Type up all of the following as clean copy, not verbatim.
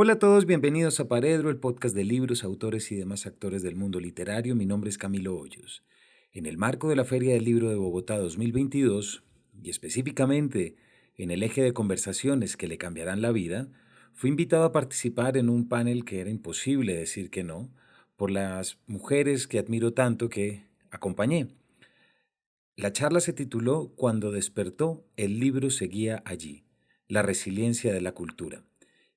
Hola a todos, bienvenidos a Paredro, el podcast de libros, autores y demás actores del mundo literario. Mi nombre es Camilo Hoyos. En el marco de la Feria del Libro de Bogotá 2022, y específicamente en el eje de conversaciones que le cambiarán la vida, fui invitado a participar en un panel que era imposible decir que no, por las mujeres que admiro tanto que acompañé. La charla se tituló Cuando despertó, el libro seguía allí, la resiliencia de la cultura.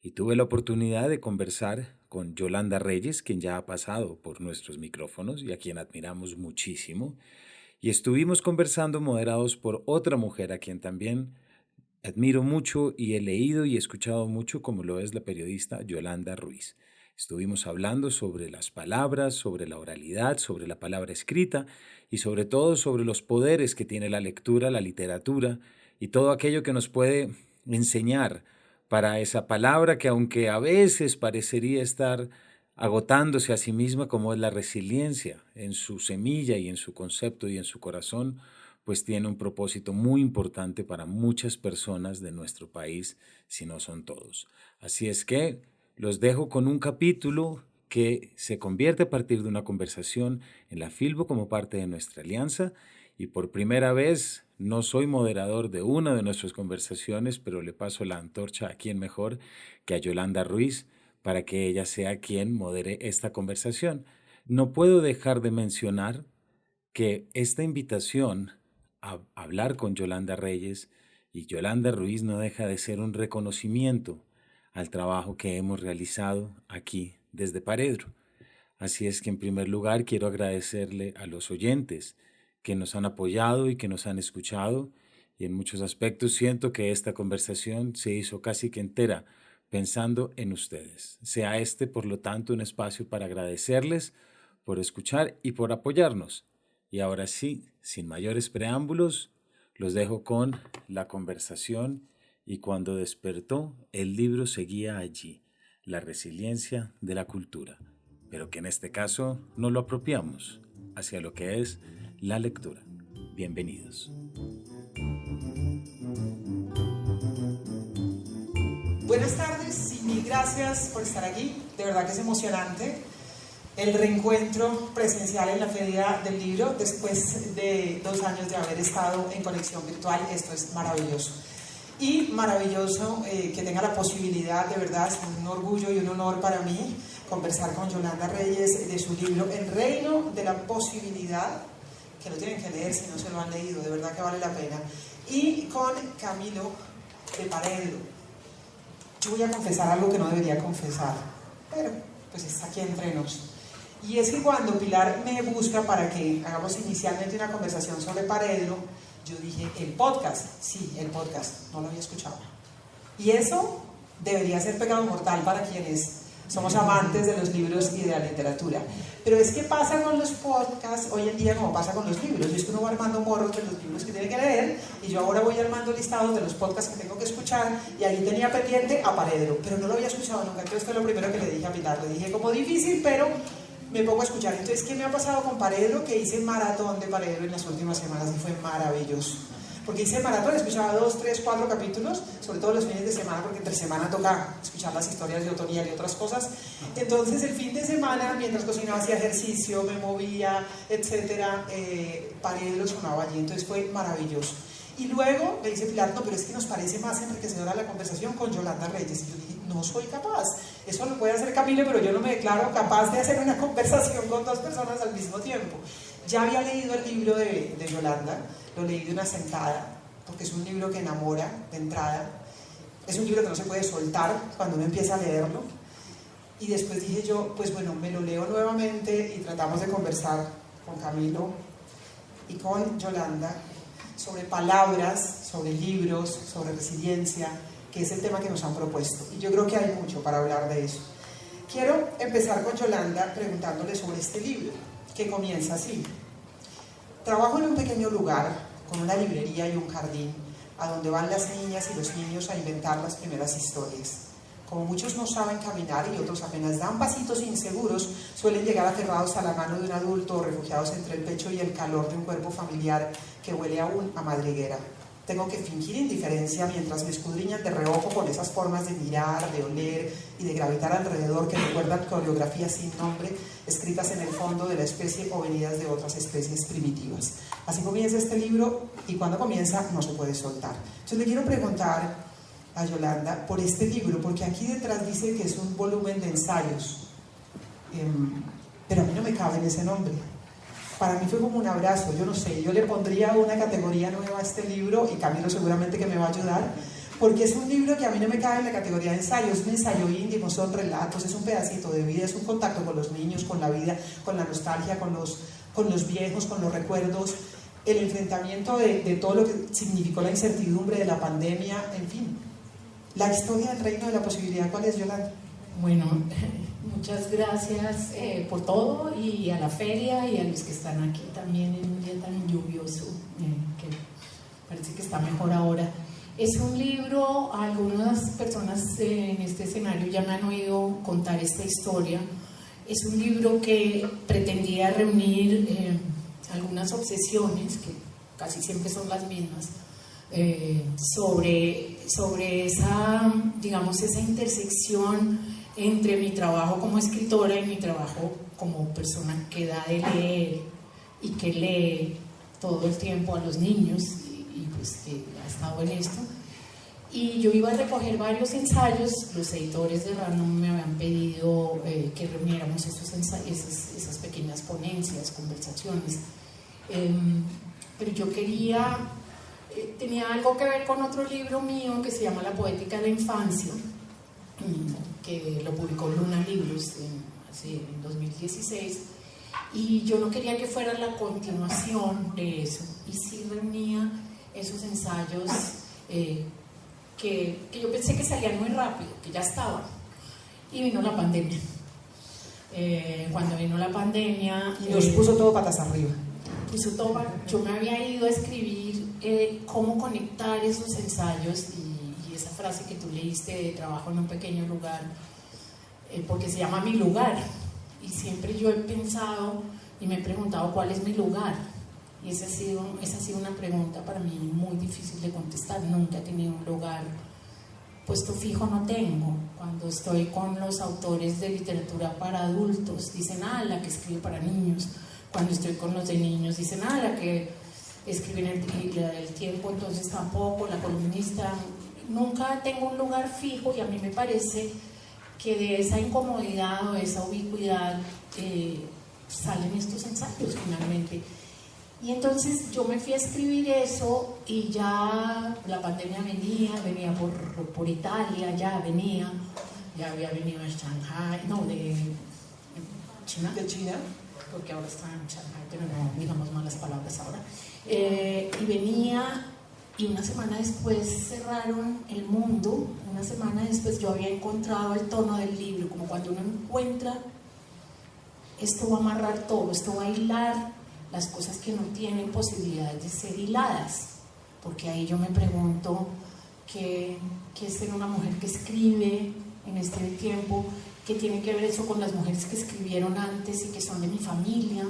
Y tuve la oportunidad de conversar con Yolanda Reyes, quien ya ha pasado por nuestros micrófonos y a quien admiramos muchísimo. Y estuvimos conversando moderados por otra mujer a quien también admiro mucho y he leído y escuchado mucho, como lo es la periodista Yolanda Ruiz. Estuvimos hablando sobre las palabras, sobre la oralidad, sobre la palabra escrita y sobre todo sobre los poderes que tiene la lectura, la literatura y todo aquello que nos puede enseñar para esa palabra que, aunque a veces parecería estar agotándose a sí misma, como es la resiliencia en su semilla y en su concepto y en su corazón, pues tiene un propósito muy importante para muchas personas de nuestro país, si no son todos. Así es que los dejo con un capítulo que se convierte a partir de una conversación en la Filbo como parte de nuestra alianza, y por primera vez no soy moderador de una de nuestras conversaciones, pero le paso la antorcha a quien mejor que a Yolanda Ruiz para que ella sea quien modere esta conversación. No puedo dejar de mencionar que esta invitación a hablar con Yolanda Reyes y Yolanda Ruiz no deja de ser un reconocimiento al trabajo que hemos realizado aquí desde Paredro. Así es que en primer lugar quiero agradecerle a los oyentes que nos han apoyado y que nos han escuchado, y en muchos aspectos siento que esta conversación se hizo casi que entera pensando en ustedes. Sea este, por lo tanto, un espacio para agradecerles por escuchar y por apoyarnos. Y ahora sí, sin mayores preámbulos, los dejo con la conversación y cuando despertó, el libro seguía allí, la resiliencia de la cultura, pero que en este caso no lo apropiamos hacia lo que es la lectura. Bienvenidos. Buenas tardes y mil gracias por estar aquí. De verdad que es emocionante el reencuentro presencial en la Feria del Libro después de 2 años de haber estado en conexión virtual. Esto es maravilloso. Y maravilloso que tenga la posibilidad, de verdad, es un orgullo y un honor para mí conversar con Yolanda Reyes de su libro El Reino de la Posibilidad, que lo tienen que leer si no se lo han leído, de verdad que vale la pena. Y con Camilo de Paredro. Yo voy a confesar algo que no debería confesar, pero pues está aquí entre nos. Y es que cuando Pilar me busca para que hagamos inicialmente una conversación sobre Paredro, yo dije, el podcast, sí, el podcast, no lo había escuchado. Y eso debería ser pecado mortal para quienes somos amantes de los libros y de la literatura. Pero es que pasa con los podcasts hoy en día como pasa con los libros. Y es que uno va armando morros de los libros que tiene que leer, y yo ahora voy armando listados de los podcasts que tengo que escuchar, y ahí tenía pendiente a Paredro, pero no lo había escuchado nunca. Entonces fue lo primero que le dije a Pilar. Le dije como difícil, pero me pongo a escuchar. Entonces, ¿qué me ha pasado con Paredro? Que hice maratón de Paredro en las últimas semanas y fue maravilloso. Porque hice maratón, escuchaba 2, 3, 4 capítulos, sobre todo los fines de semana, porque entre semana toca escuchar las historias de Otoniel y otras cosas. Entonces, el fin de semana, mientras cocinaba, hacía ejercicio, me movía, etcétera, Paredro sonaba allí. Entonces, fue maravilloso. Y luego me dice Pilar, no, pero es que nos parece más enriquecedora la conversación con Yolanda Reyes. Y yo dije, no soy capaz. Eso lo puede hacer Camilo, pero yo no me declaro capaz de hacer una conversación con 2 personas al mismo tiempo. Ya había leído el libro de Yolanda, lo leí de una sentada, porque es un libro que enamora de entrada. Es un libro que no se puede soltar cuando uno empieza a leerlo. Y después dije yo, pues bueno, me lo leo nuevamente y tratamos de conversar con Camilo y con Yolanda sobre palabras, sobre libros, sobre resiliencia, que es el tema que nos han propuesto. Y yo creo que hay mucho para hablar de eso. Quiero empezar con Yolanda preguntándole sobre este libro, que comienza así. Trabajo en un pequeño lugar, con una librería y un jardín, a donde van las niñas y los niños a inventar las primeras historias. Como muchos no saben caminar y otros apenas dan pasitos inseguros, suelen llegar aferrados a la mano de un adulto o refugiados entre el pecho y el calor de un cuerpo familiar que huele aún a madriguera. Tengo que fingir indiferencia mientras me escudriñan de reojo con esas formas de mirar, de oler y de gravitar alrededor, que recuerdan coreografías sin nombre, escritas en el fondo de la especie o venidas de otras especies primitivas. Así comienza este libro y cuando comienza no se puede soltar. Entonces le quiero preguntar a Yolanda por este libro, porque aquí detrás dice que es un volumen de ensayos, pero a mí no me cabe en ese nombre. Para mí fue como un abrazo, yo no sé, yo le pondría una categoría nueva a este libro y Camilo seguramente que me va a ayudar, porque es un libro que a mí no me cabe en la categoría de ensayo, es un ensayo íntimo, son relatos, es un pedacito de vida, es un contacto con los niños, con la vida, con la nostalgia, con los viejos, con los recuerdos, el enfrentamiento de todo lo que significó la incertidumbre de la pandemia, en fin. La historia del reino de la posibilidad, ¿cuál es, Yolanda? Bueno, muchas gracias por todo y a la feria y a los que están aquí también en un día tan lluvioso, que parece que está mejor ahora. Es un libro, algunas personas en este escenario ya me han oído contar esta historia. Es un libro que pretendía reunir algunas obsesiones, que casi siempre son las mismas, sobre esa, digamos, esa intersección entre mi trabajo como escritora y mi trabajo como persona que da de leer y que lee todo el tiempo a los niños y pues que ha estado en esto. Y yo iba a recoger varios ensayos, los editores de Random me habían pedido que reuniéramos esas pequeñas ponencias, conversaciones, pero yo quería, tenía algo que ver con otro libro mío que se llama La Poética de la Infancia, que lo publicó Luna Libros en 2016, y yo no quería que fuera la continuación de eso, y sí reunía esos ensayos que yo pensé que salían muy rápido, que ya estaban, y vino la pandemia. Cuando vino la pandemia y nos puso todo patas arriba. Yo me había ido a escribir cómo conectar esos ensayos y esa frase que tú leíste de trabajo en un pequeño lugar, porque se llama Mi Lugar, y siempre yo he pensado y me he preguntado cuál es mi lugar, y esa ha sido una pregunta para mí muy difícil de contestar. Nunca he tenido un lugar puesto fijo, no tengo. Cuando estoy con los autores de literatura para adultos dicen, la que escribe para niños. Cuando estoy con los de niños dicen, la que escribe en el tiempo, entonces tampoco, la columnista. Nunca tengo un lugar fijo, y a mí me parece que de esa incomodidad o de esa ubicuidad salen estos ensayos finalmente. Y entonces yo me fui a escribir eso, y ya la pandemia venía por Italia, ya había venido a Shanghai, de China. ¿De China? Porque ahora está en Shanghai, pero no digamos malas palabras ahora. Y venía, y una semana después cerraron el mundo. Una semana después yo había encontrado el tono del libro, como cuando uno encuentra, esto va a amarrar todo, esto va a hilar las cosas que no tienen posibilidad de ser hiladas, porque ahí yo me pregunto qué es ser una mujer que escribe en este tiempo, qué tiene que ver eso con las mujeres que escribieron antes y que son de mi familia,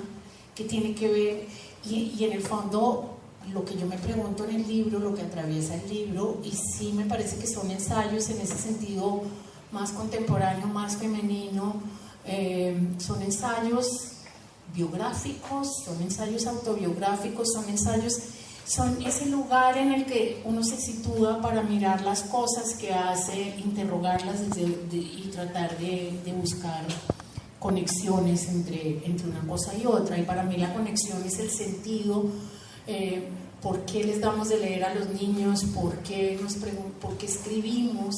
qué tiene que ver, y en el fondo lo que yo me pregunto en el libro, lo que atraviesa el libro, y sí me parece que son ensayos en ese sentido más contemporáneo, más femenino, son ensayos biográficos, son ensayos autobiográficos, son ese lugar en el que uno se sitúa para mirar las cosas que hace, interrogarlas y tratar de buscar conexiones entre una cosa y otra. Y para mí la conexión es el sentido, por qué les damos de leer a los niños, por qué escribimos,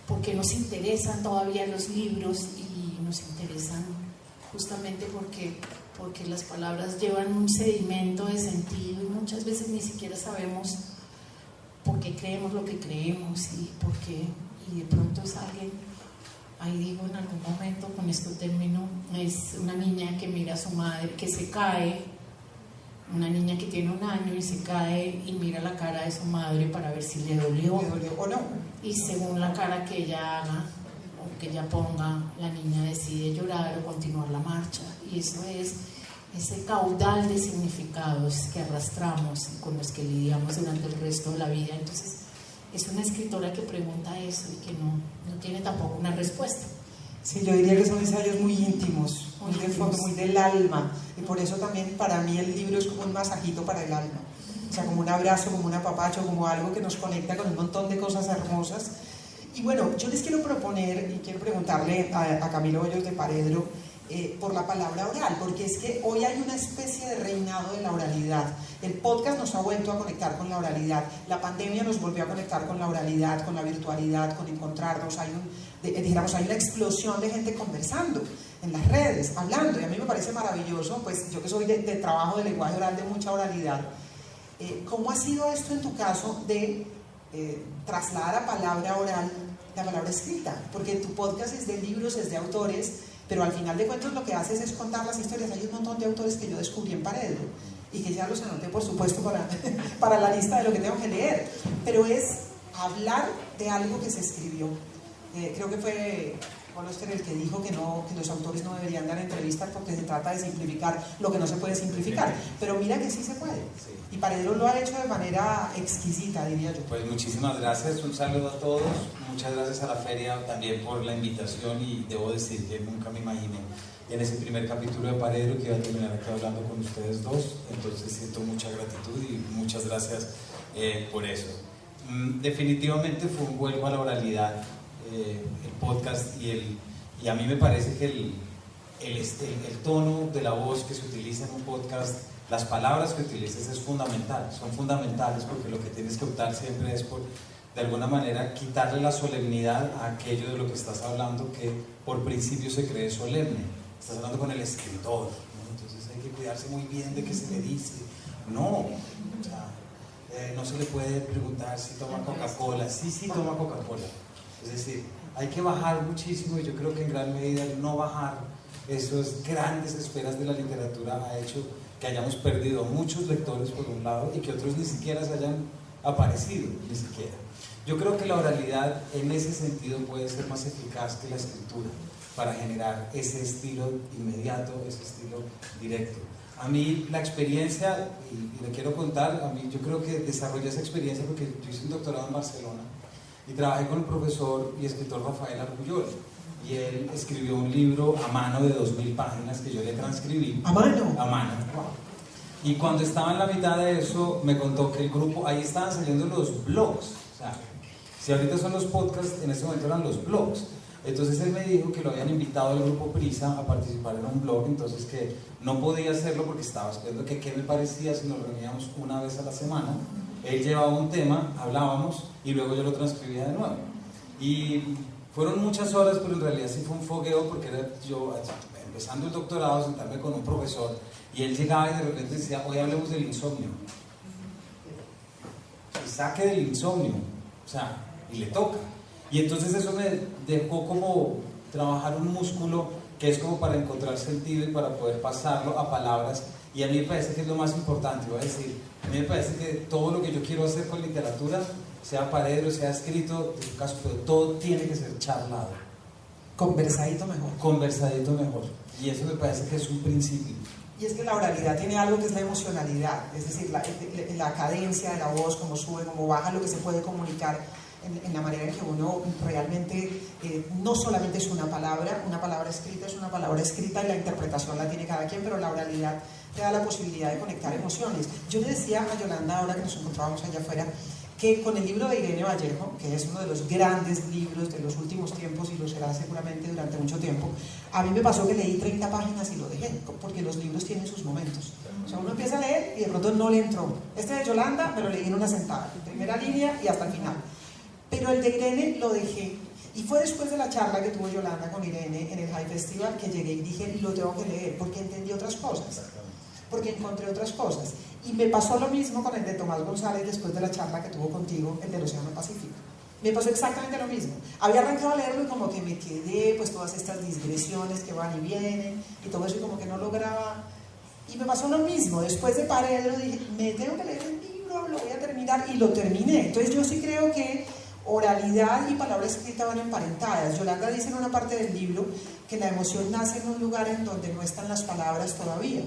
por qué nos interesan todavía los libros, y nos interesan justamente porque las palabras llevan un sedimento de sentido, y muchas veces ni siquiera sabemos por qué creemos lo que creemos, y de pronto es alguien, ahí digo en algún momento, con esto termino, es una niña que mira a su madre, que se cae, una niña que tiene 1 año y se cae y mira la cara de su madre para ver si le dolió o no, y según la cara que ella haga o que ella ponga, la niña decide llorar o continuar la marcha. Y eso es ese caudal de significados que arrastramos y con los que lidiamos durante el resto de la vida. Entonces es una escritora que pregunta eso y que no tiene tampoco una respuesta. Sí, yo diría que son ensayos muy íntimos, muy de fondo, muy del alma, y por eso también para mí el libro es como un masajito para el alma, o sea, como un abrazo, como un apapacho, como algo que nos conecta con un montón de cosas hermosas. Y bueno, yo les quiero proponer y quiero preguntarle a Camilo Hoyos de Paredro por la palabra oral, porque es que hoy hay una especie de reinado de la oralidad. El podcast nos ha vuelto a conectar con la oralidad, la pandemia nos volvió a conectar con la oralidad, con la virtualidad, con encontrarnos. Hay una explosión de gente conversando en las redes, hablando, y a mí me parece maravilloso, pues yo que soy de trabajo de lenguaje oral, de mucha oralidad. ¿Cómo ha sido esto en tu caso de trasladar a palabra oral la palabra escrita? Porque tu podcast es de libros, es de autores, pero al final de cuentas lo que haces es contar las historias. Hay un montón de autores que yo descubrí en Paredro y que ya los anoté, por supuesto, para la lista de lo que tengo que leer, pero es hablar de algo que se escribió. Creo que fue Oscar el que dijo que los autores no deberían dar entrevistas porque se trata de simplificar lo que no se puede simplificar, pero mira que sí se puede, y Paredro lo ha hecho de manera exquisita, diría yo. Pues muchísimas gracias, un saludo a todos, muchas gracias a la feria también por la invitación, y debo decir que nunca me imaginé en ese primer capítulo de Paredro que iba a terminar aquí hablando con ustedes dos, entonces siento mucha gratitud y muchas gracias por eso. Definitivamente fue un vuelco a la oralidad, el podcast, y a mí me parece que el tono de la voz que se utiliza en un podcast, las palabras que utilices es fundamental, son fundamentales, porque lo que tienes que optar siempre es por, de alguna manera, quitarle la solemnidad a aquello de lo que estás hablando, que por principio se cree solemne. Estás hablando con el escritor, ¿no? Entonces hay que cuidarse muy bien de qué se le dice. No, o sea, no se le puede preguntar si toma Coca-Cola. Sí toma Coca-Cola. Es decir, hay que bajar muchísimo, y yo creo que en gran medida el no bajar esas grandes esferas de la literatura ha hecho que hayamos perdido muchos lectores por un lado, y que otros ni siquiera se hayan aparecido, ni siquiera. Yo creo que la oralidad en ese sentido puede ser más eficaz que la escritura para generar ese estilo inmediato, ese estilo directo. A mí la experiencia, y le quiero contar, a mí yo creo que desarrollé esa experiencia porque yo hice un doctorado en Barcelona y trabajé con el profesor y escritor Rafael Argullol, y él escribió un libro a mano de 2000 páginas que yo le transcribí. ¿A mano? A mano. Y cuando estaba en la mitad de eso, me contó que el grupo, ahí estaban saliendo los blogs. O sea, si ahorita son los podcasts, en ese momento eran los blogs. Entonces él me dijo que lo habían invitado al grupo Prisa a participar en un blog, entonces que no podía hacerlo porque estaba esperando que qué me parecía si nos reuníamos una vez a la semana. Él llevaba un tema, hablábamos y luego yo lo transcribía de nuevo. Y fueron muchas horas, pero en realidad sí fue un fogueo, porque era yo empezando el doctorado, sentarme con un profesor, y él llegaba y de repente decía: hoy hablemos del insomnio. Y saque del insomnio, o sea, y le toca. Y entonces eso me dejó como trabajar un músculo que es como para encontrar sentido y para poder pasarlo a palabras. Y a mí me parece que es lo más importante, voy a decir, a mí me parece que todo lo que yo quiero hacer con literatura, sea Paredro, sea escrito, en tu caso, pero todo tiene que ser charlado. Conversadito mejor. Conversadito mejor. Y eso me parece que es un principio. Y es que la oralidad tiene algo que es la emocionalidad, es decir, la cadencia de la voz, cómo sube, cómo baja, lo que se puede comunicar en la manera en que uno realmente no solamente es una palabra escrita es una palabra escrita, y la interpretación la tiene cada quien, pero la oralidad te da la posibilidad de conectar emociones. Yo le decía a Yolanda, ahora que nos encontrábamos allá afuera, que con el libro de Irene Vallejo, que es uno de los grandes libros de los últimos tiempos y lo será seguramente durante mucho tiempo, a mí me pasó que leí 30 páginas y lo dejé, porque los libros tienen sus momentos. O sea, uno empieza a leer y de pronto no le entró. Este de Yolanda me lo leí en una sentada, primera línea y hasta el final. Pero el de Irene lo dejé, y fue después de la charla que tuvo Yolanda con Irene en el High Festival que llegué y dije: lo tengo que leer, porque entendí otras cosas, porque encontré otras cosas. Y me pasó lo mismo con el de Tomás González después de la charla que tuvo contigo, el del Océano Pacífico. Me pasó exactamente lo mismo. Había arrancado a leerlo y como que me quedé, pues todas estas digresiones que van y vienen y todo eso, y como que no lograba. Y me pasó lo mismo, después de Paredro dije: me tengo que leer el libro, lo voy a terminar, y lo terminé. Entonces yo sí creo que oralidad y palabra escrita van emparentadas. Yolanda dice en una parte del libro que la emoción nace en un lugar en donde no están las palabras todavía.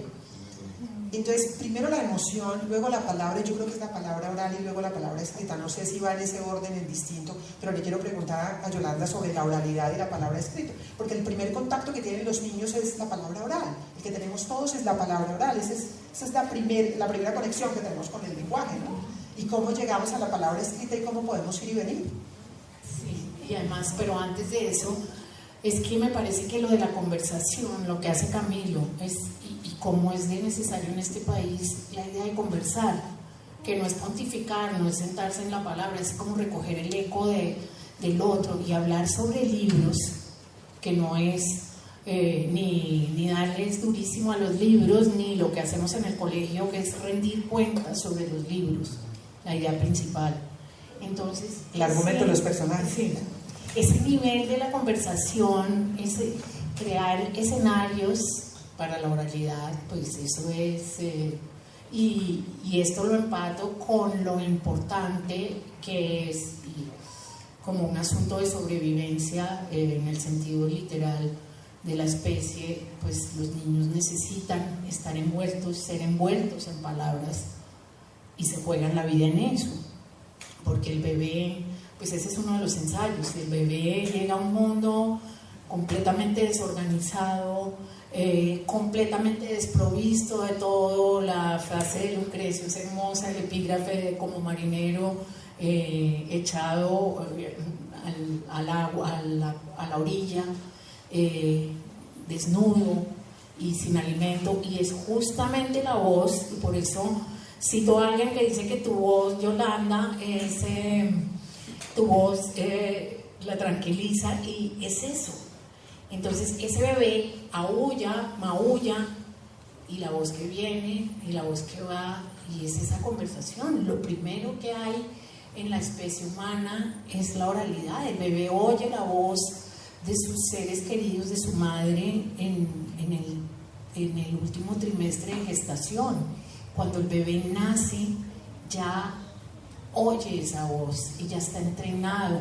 Entonces, primero la emoción, luego la palabra, yo creo que es la palabra oral y luego la palabra escrita. No sé si va en ese orden, en distinto, pero le quiero preguntar a Yolanda sobre la oralidad y la palabra escrita. Porque el primer contacto que tienen los niños es la palabra oral. El que tenemos todos es la palabra oral. Esa es la primera conexión que tenemos con el lenguaje, ¿no? Y cómo llegamos a la palabra escrita y cómo podemos ir y venir. Sí, y además, pero antes de eso, es que me parece que lo de la conversación, lo que hace Camilo, y cómo es de necesario en este país la idea de conversar, que no es pontificar, no es sentarse en la palabra, es como recoger el eco del otro y hablar sobre libros, que no es ni darles durísimo a los libros, ni lo que hacemos en el colegio, que es rendir cuentas sobre los libros, la idea principal. Entonces, el argumento de los personajes. Sí, ese nivel de la conversación, crear escenarios para la oralidad, pues eso es, y esto lo empato con lo importante que es como un asunto de sobrevivencia en el sentido literal de la especie. Pues los niños necesitan estar envueltos, ser envueltos en palabras, y se juegan la vida en eso, porque el bebé, pues ese es uno de los ensayos, el bebé llega a un mundo completamente desorganizado, completamente desprovisto de todo. La frase de Lucrecio es hermosa, el epígrafe de como marinero echado al agua, a la orilla, desnudo y sin alimento, y es justamente la voz, y por eso cito a alguien que dice que tu voz, Yolanda, tu voz la tranquiliza, y es eso. Entonces ese bebé aúlla, maulla, y la voz que viene y la voz que va, y es esa conversación. Lo primero que hay en la especie humana es la oralidad. El bebé oye la voz de sus seres queridos, de su madre en el último trimestre de gestación. Cuando el bebé nace ya oye esa voz y ya está entrenado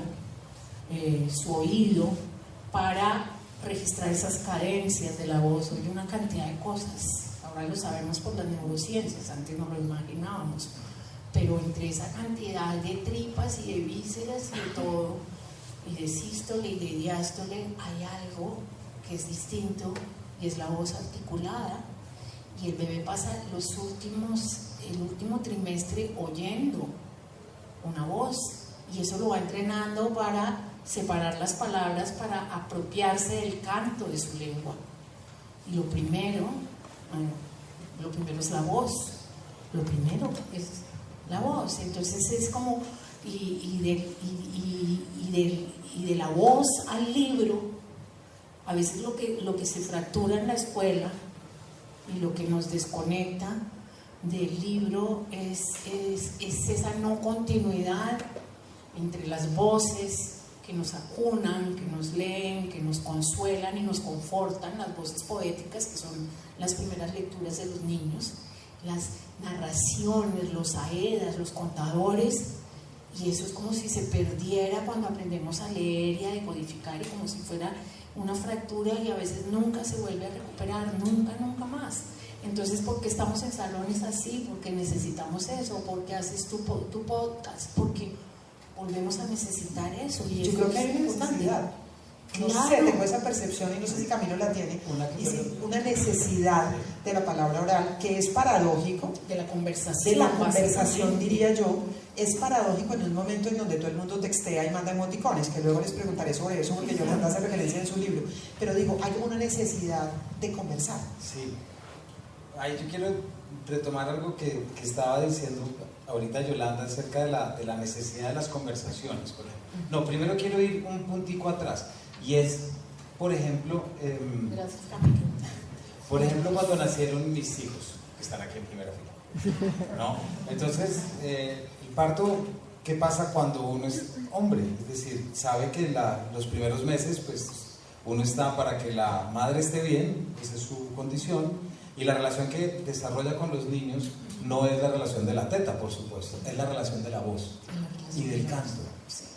su oído para registrar esas cadencias de la voz. Oye una cantidad de cosas, ahora lo sabemos por las neurociencias, antes no lo imaginábamos, pero entre esa cantidad de tripas y de vísceras y de todo, y de sístole y de diástole, hay algo que es distinto, y es la voz articulada. Y el bebé pasa el último trimestre oyendo una voz, y eso lo va entrenando para separar las palabras, para apropiarse del canto de su lengua. Y lo primero es la voz, lo primero es la voz. Entonces es como, y de la voz al libro, a veces lo que se fractura en la escuela y lo que nos desconecta del libro es esa no continuidad entre las voces que nos acunan, que nos leen, que nos consuelan y nos confortan, las voces poéticas, que son las primeras lecturas de los niños, las narraciones, los aedas, los contadores, y eso es como si se perdiera cuando aprendemos a leer y a decodificar, y como si fuera una fractura, y a veces nunca se vuelve a recuperar, nunca más. Entonces, ¿por qué estamos en salones así? Porque necesitamos eso. ¿Por qué haces tu podcast? Porque volvemos a necesitar eso. Y yo creo que hay una necesidad. No claro. sé, tengo esa percepción, y no sé si Camilo la tiene, una necesidad de la palabra oral, que es paradójico, de la conversación, diría yo. Es paradójico en un momento en donde todo el mundo textea y manda emoticones, que luego les preguntaré sobre eso, porque Yolanda hace referencia en su libro, pero digo, hay como una necesidad de conversar. Sí, ahí yo quiero retomar algo que estaba diciendo ahorita Yolanda acerca de la necesidad de las conversaciones, por ejemplo. No, primero quiero ir un puntico atrás, y es, por ejemplo, gracias, Camilo. Por ejemplo, cuando nacieron mis hijos, que están aquí en primera fila, ¿no? Entonces, el parto, ¿qué pasa cuando uno es hombre? Es decir, sabe que los primeros meses, pues, uno está para que la madre esté bien, esa es su condición, y la relación que desarrolla con los niños no es la relación de la teta, por supuesto, es la relación de la voz y del canto.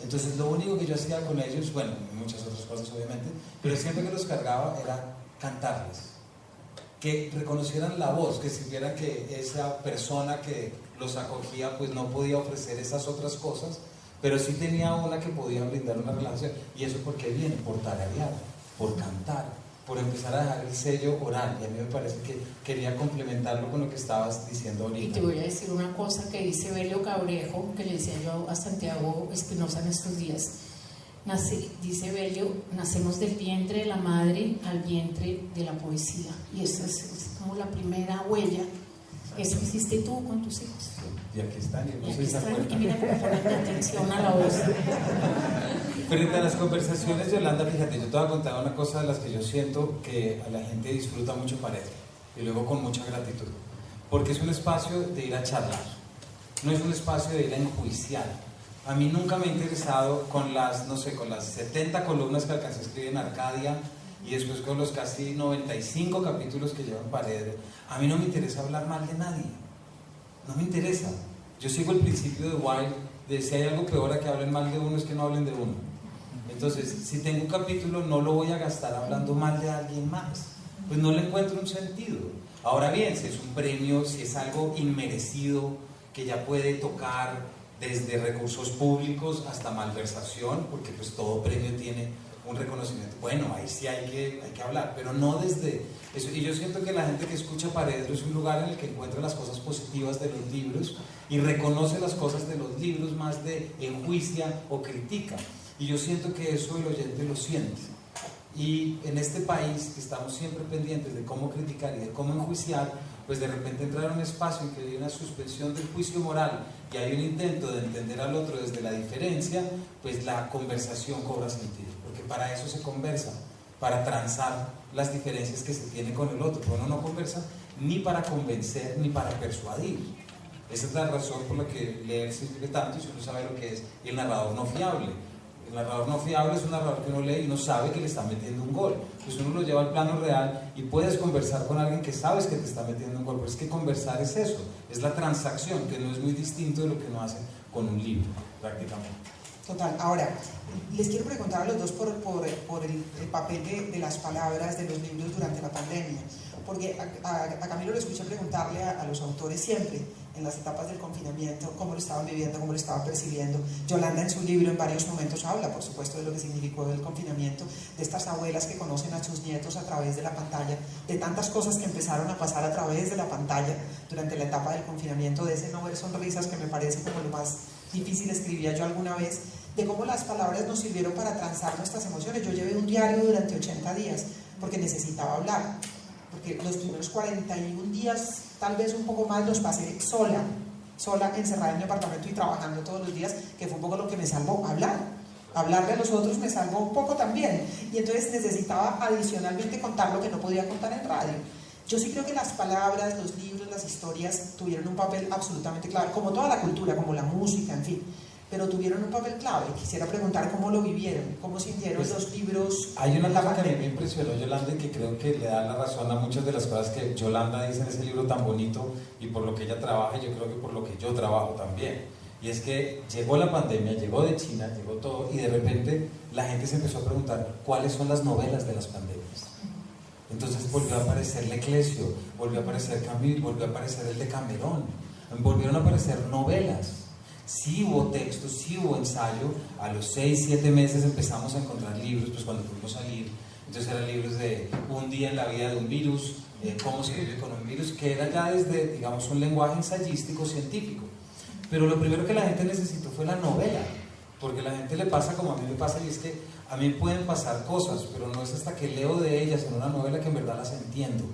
Entonces, lo único que yo hacía con ellos, bueno, muchas otras cosas obviamente, pero siempre que los cargaba era cantarles. que reconocieran la voz, que sintieran que esa persona que los acogía pues no podía ofrecer esas otras cosas, pero sí tenía una que podía brindar una relación. ¿Y eso por qué viene? Por tararear, por cantar, por empezar a dejar el sello oral. Y a mí me parece que quería complementarlo con lo que estabas diciendo ahorita. Y te voy a decir una cosa que dice Belio Cabrejo, que le decía yo a Santiago Espinosa en estos días. Dice Belio, nacemos del vientre de la madre al vientre de la poesía. Y eso es como la primera huella. Eso hiciste tú con tus hijos. Y aquí están, y no Y sé aquí si se están, y acuerdan. mira cómo ponen atención a la voz. Frente a las conversaciones, Yolanda, fíjate, yo te voy a contar una cosa de las que yo siento que a la gente disfruta mucho Paredro, y luego con mucha gratitud, porque es un espacio de ir a charlar, no es un espacio de ir a enjuiciar. A mí nunca me ha interesado con las, no sé, con las 70 columnas que alcancé a escribir en Arcadia, y después con los casi 95 capítulos que llevan Paredro, a mí no me interesa hablar mal de nadie, no me interesa. Yo sigo el principio de Wilde, de si hay algo peor a que hablen mal de uno es que no hablen de uno. Entonces, si tengo un capítulo, no lo voy a gastar hablando mal de alguien más, pues no le encuentro un sentido. Ahora bien, si es un premio, si es algo inmerecido, que ya puede tocar desde recursos públicos hasta malversación, porque pues todo premio tiene un reconocimiento, bueno, ahí sí hay que hablar, pero no desde eso. Y yo siento que la gente que escucha Paredro es un lugar en el que encuentra las cosas positivas de los libros y reconoce las cosas de los libros más de enjuicia o critica. Y yo siento que eso el oyente lo siente. Y en este país, que estamos siempre pendientes de cómo criticar y de cómo enjuiciar, pues de repente entrar a un espacio en que hay una suspensión del juicio moral y hay un intento de entender al otro desde la diferencia, pues la conversación cobra sentido, porque para eso se conversa, para transar las diferencias que se tiene con el otro. Uno no conversa ni para convencer ni para persuadir. Esa es la razón por la que leer sirve tanto, si uno sabe lo que es el narrador no fiable. El narrador no fiable es un narrador que uno lee y uno sabe que le está metiendo un gol. Pues uno lo lleva al plano real y puedes conversar con alguien que sabes que te está metiendo un gol. Pero es que conversar es eso, es la transacción, que no es muy distinto de lo que uno hace con un libro, prácticamente. Total. Ahora, les quiero preguntar a los dos por el papel de las palabras de los libros durante la pandemia, porque a Camilo lo escuché preguntarle a los autores siempre, en las etapas del confinamiento, cómo lo estaban viviendo, cómo lo estaban percibiendo. Yolanda en su libro en varios momentos habla, por supuesto, de lo que significó el confinamiento, de estas abuelas que conocen a sus nietos a través de la pantalla, de tantas cosas que empezaron a pasar a través de la pantalla durante la etapa del confinamiento, de ese no ver sonrisas que me parece como lo más difícil, escribía yo alguna vez, de cómo las palabras nos sirvieron para transar nuestras emociones. Yo llevé un diario durante 80 días porque necesitaba hablar, porque los primeros 41 días, tal vez un poco más, los pasé sola, encerrada en mi apartamento y trabajando todos los días, que fue un poco lo que me salvó, hablar de los otros me salvó un poco también, y entonces necesitaba adicionalmente contar lo que no podía contar en radio. Yo sí creo que las palabras, los libros, las historias tuvieron un papel absolutamente clave, como toda la cultura, como la música, en fin, pero tuvieron un papel clave. Quisiera preguntar cómo lo vivieron, cómo sintieron pues, los libros. Hay una cosa que a mí me impresionó, Yolanda, y que creo que le da la razón a muchas de las cosas que Yolanda dice en ese libro tan bonito, y por lo que ella trabaja, yo creo que por lo que yo trabajo también. Y es que llegó la pandemia, llegó de China, llegó todo, y de repente la gente se empezó a preguntar cuáles son las novelas de las pandemias. Entonces volvió a aparecer Leclésio, volvió a aparecer Camus, volvió a aparecer el Decamerón, volvieron a aparecer novelas. Sí hubo textos, sí hubo ensayo. A los 6-7 meses empezamos a encontrar libros, pues cuando pudimos salir. Entonces eran libros de un día en la vida de un virus, cómo se vive con un virus, que era ya desde, digamos, un lenguaje ensayístico, científico. Pero lo primero que la gente necesitó fue la novela, porque a la gente le pasa como a mí me pasa, y es que a mí pueden pasar cosas, pero no es hasta que leo de ellas en una novela que en verdad las entiendo,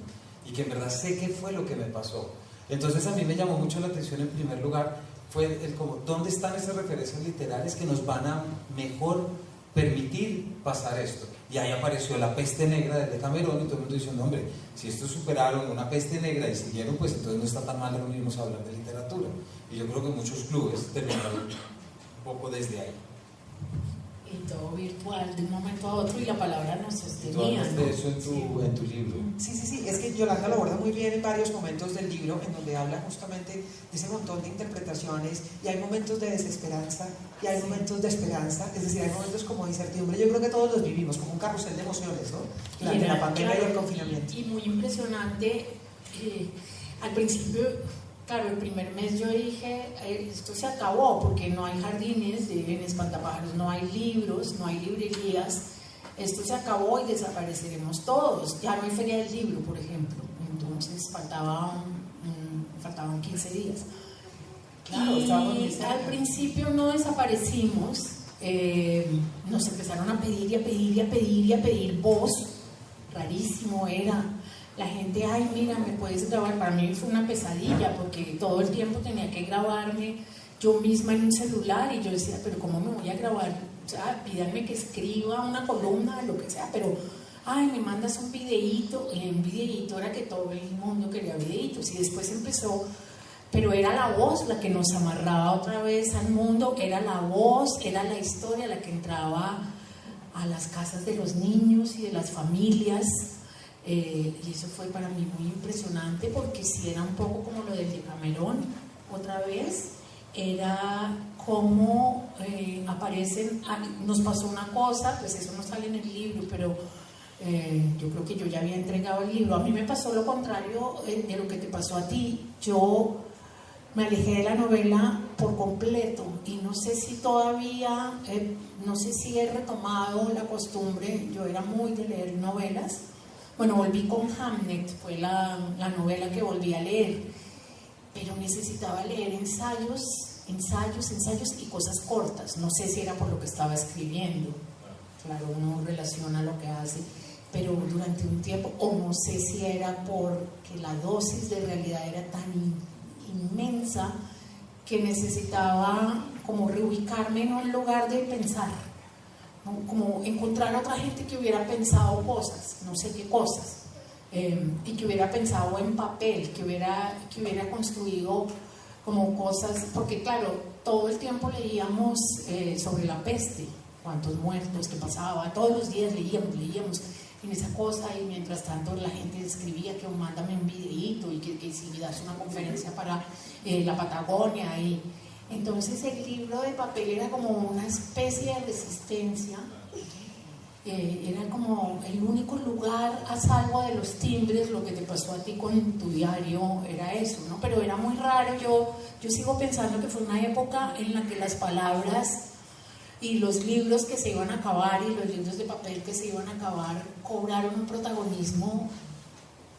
y que en verdad sé qué fue lo que me pasó. Entonces a mí me llamó mucho la atención en primer lugar, fue el como, ¿dónde están esas referencias literarias que nos van a mejor permitir pasar esto? Y ahí apareció La peste negra de Decamerón, y todo el mundo diciendo, hombre, si estos superaron una peste negra y siguieron, pues entonces no está tan mal reunirnos a hablar de literatura. Y yo creo que muchos clubes terminaron un poco desde ahí. y todo virtual de un momento a otro, y la palabra nos sostenía. Tú hablas de eso en tu libro. Sí, es que Yolanda lo aborda muy bien en varios momentos del libro, en donde habla justamente de ese montón de interpretaciones, y hay momentos de desesperanza, y hay momentos de esperanza, es decir, hay momentos como de incertidumbre. Yo creo que todos los vivimos, como un carrusel de emociones, ¿no? La pandemia, claro, y el confinamiento. Y muy impresionante, al principio, claro, el primer mes yo dije, esto se acabó, porque no hay jardines en Espantapájaros, no hay libros, no hay librerías, esto se acabó y desapareceremos todos. Ya no hay feria del libro, por ejemplo, entonces faltaban 15 días. Claro, y al principio no desaparecimos, nos empezaron a pedir y a pedir y a pedir y a pedir voz, rarísimo era. La gente, ay, mira, ¿me puedes grabar? Para mí fue una pesadilla, porque todo el tiempo tenía que grabarme yo misma en un celular, y yo decía, pero ¿cómo me voy a grabar? O sea, pídanme que escriba una columna, lo que sea, pero, ay, me mandas un videíto, y un videíto era que todo el mundo quería videitos, y después empezó, pero era la voz la que nos amarraba otra vez al mundo, era la voz, era la historia la que entraba a las casas de los niños y de las familias. Y eso fue para mí muy impresionante, porque si era un poco como lo del Decamerón, otra vez, era como aparecen, nos pasó una cosa, pues eso no sale en el libro, pero yo creo que yo ya había entregado el libro. A mí me pasó lo contrario de lo que te pasó a ti. Yo me alejé de la novela por completo, y no sé si todavía, no sé si he retomado la costumbre. Yo era muy de leer novelas. Bueno, volví con Hamnet, fue la novela que volví a leer, pero necesitaba leer ensayos y cosas cortas. No sé si era por lo que estaba escribiendo, claro, uno relaciona lo que hace, pero durante un tiempo, o no sé si era porque la dosis de realidad era tan inmensa que necesitaba como reubicarme en un lugar de pensar, ¿no? Como encontrar a otra gente que hubiera pensado cosas, no sé qué cosas, y que hubiera pensado en papel, que hubiera construido como cosas, porque claro, todo el tiempo leíamos sobre la peste, cuántos muertos, qué pasaba, todos los días leíamos en esa cosa, y mientras tanto la gente escribía que mándame un videíto, y que si das una conferencia para la Patagonia, y entonces el libro de papel era como una especie de resistencia, era como el único lugar a salvo de los timbres. Lo que te pasó a ti con tu diario era eso, ¿no? Pero era muy raro. Yo sigo pensando que fue una época en la que las palabras y los libros que se iban a acabar, y los libros de papel que se iban a acabar, cobraron un protagonismo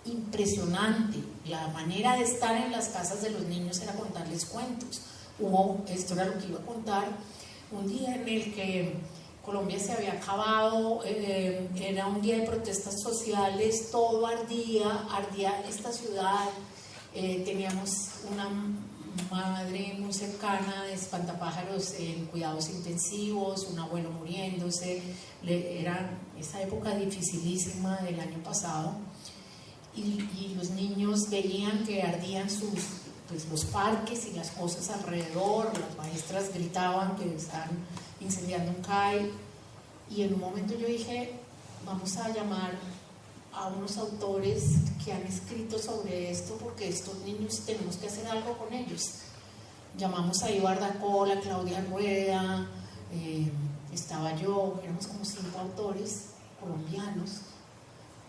impresionante. La manera de estar en las casas de los niños era contarles cuentos. Esto era lo que iba a contar, un día en el que Colombia se había acabado, era un día de protestas sociales, todo ardía esta ciudad. Teníamos una madre muy cercana de Espantapájaros en cuidados intensivos, un abuelo muriéndose, era esa época dificilísima del año pasado, y los niños veían que ardían los parques y las cosas alrededor. Las maestras gritaban que estaban incendiando un CAI, y en un momento yo dije, vamos a llamar a unos autores que han escrito sobre esto, porque estos niños tenemos que hacer algo con ellos. Llamamos a Ibar Dacola, a Claudia Rueda, estaba yo, éramos como 5 autores colombianos.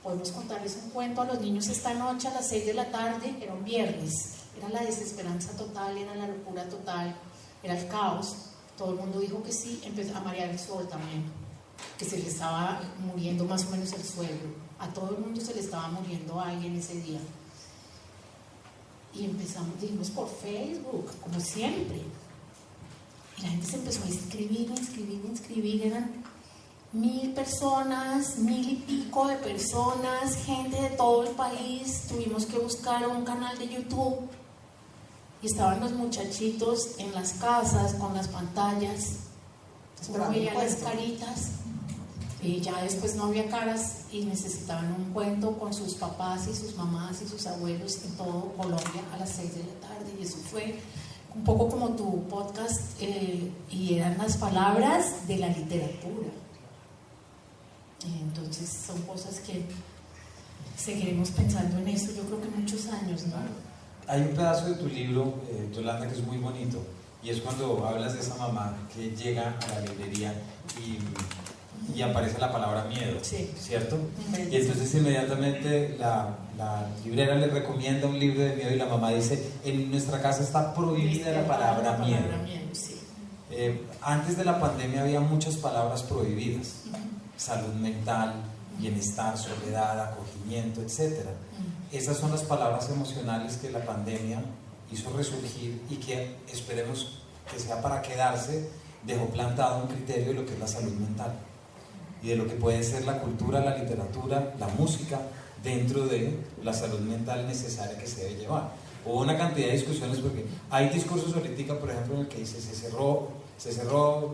Podemos contarles un cuento a los niños esta noche a las 6 de la tarde, era un viernes, era la desesperanza total, era la locura total, era el caos. Todo el mundo dijo que sí. Empezó a María del Sol también, que se le estaba muriendo más o menos el suegro. A todo el mundo se le estaba muriendo a alguien ese día. Y dijimos por Facebook, como siempre. Y la gente se empezó a inscribir. Eran 1000 personas, 1000 y pico de personas, gente de todo el país. Tuvimos que buscar un canal de YouTube. Y estaban los muchachitos en las casas con las pantallas. Después veían las caritas, y ya después no había caras, y necesitaban un cuento con sus papás y sus mamás y sus abuelos en todo Colombia a las 6 de la tarde. Y eso fue un poco como tu podcast, y eran las palabras de la literatura. Entonces son cosas que seguiremos pensando en eso, yo creo que muchos años, ¿no? Hay un pedazo de tu libro, Yolanda, que es muy bonito, y es cuando hablas de esa mamá que llega a la librería y aparece la palabra miedo, sí, ¿cierto? Y entonces inmediatamente la librera le recomienda un libro de miedo y la mamá dice, en nuestra casa está prohibida la palabra miedo. Sí. Antes de la pandemia había muchas palabras prohibidas, salud mental, bienestar, soledad, acogimiento, etc. Esas son las palabras emocionales que la pandemia hizo resurgir y que esperemos que sea para quedarse, dejó plantado un criterio de lo que es la salud mental y de lo que puede ser la cultura, la literatura, la música dentro de la salud mental necesaria que se debe llevar. Hubo una cantidad de discusiones porque hay discursos ahorita, por ejemplo, en el que dice se cerró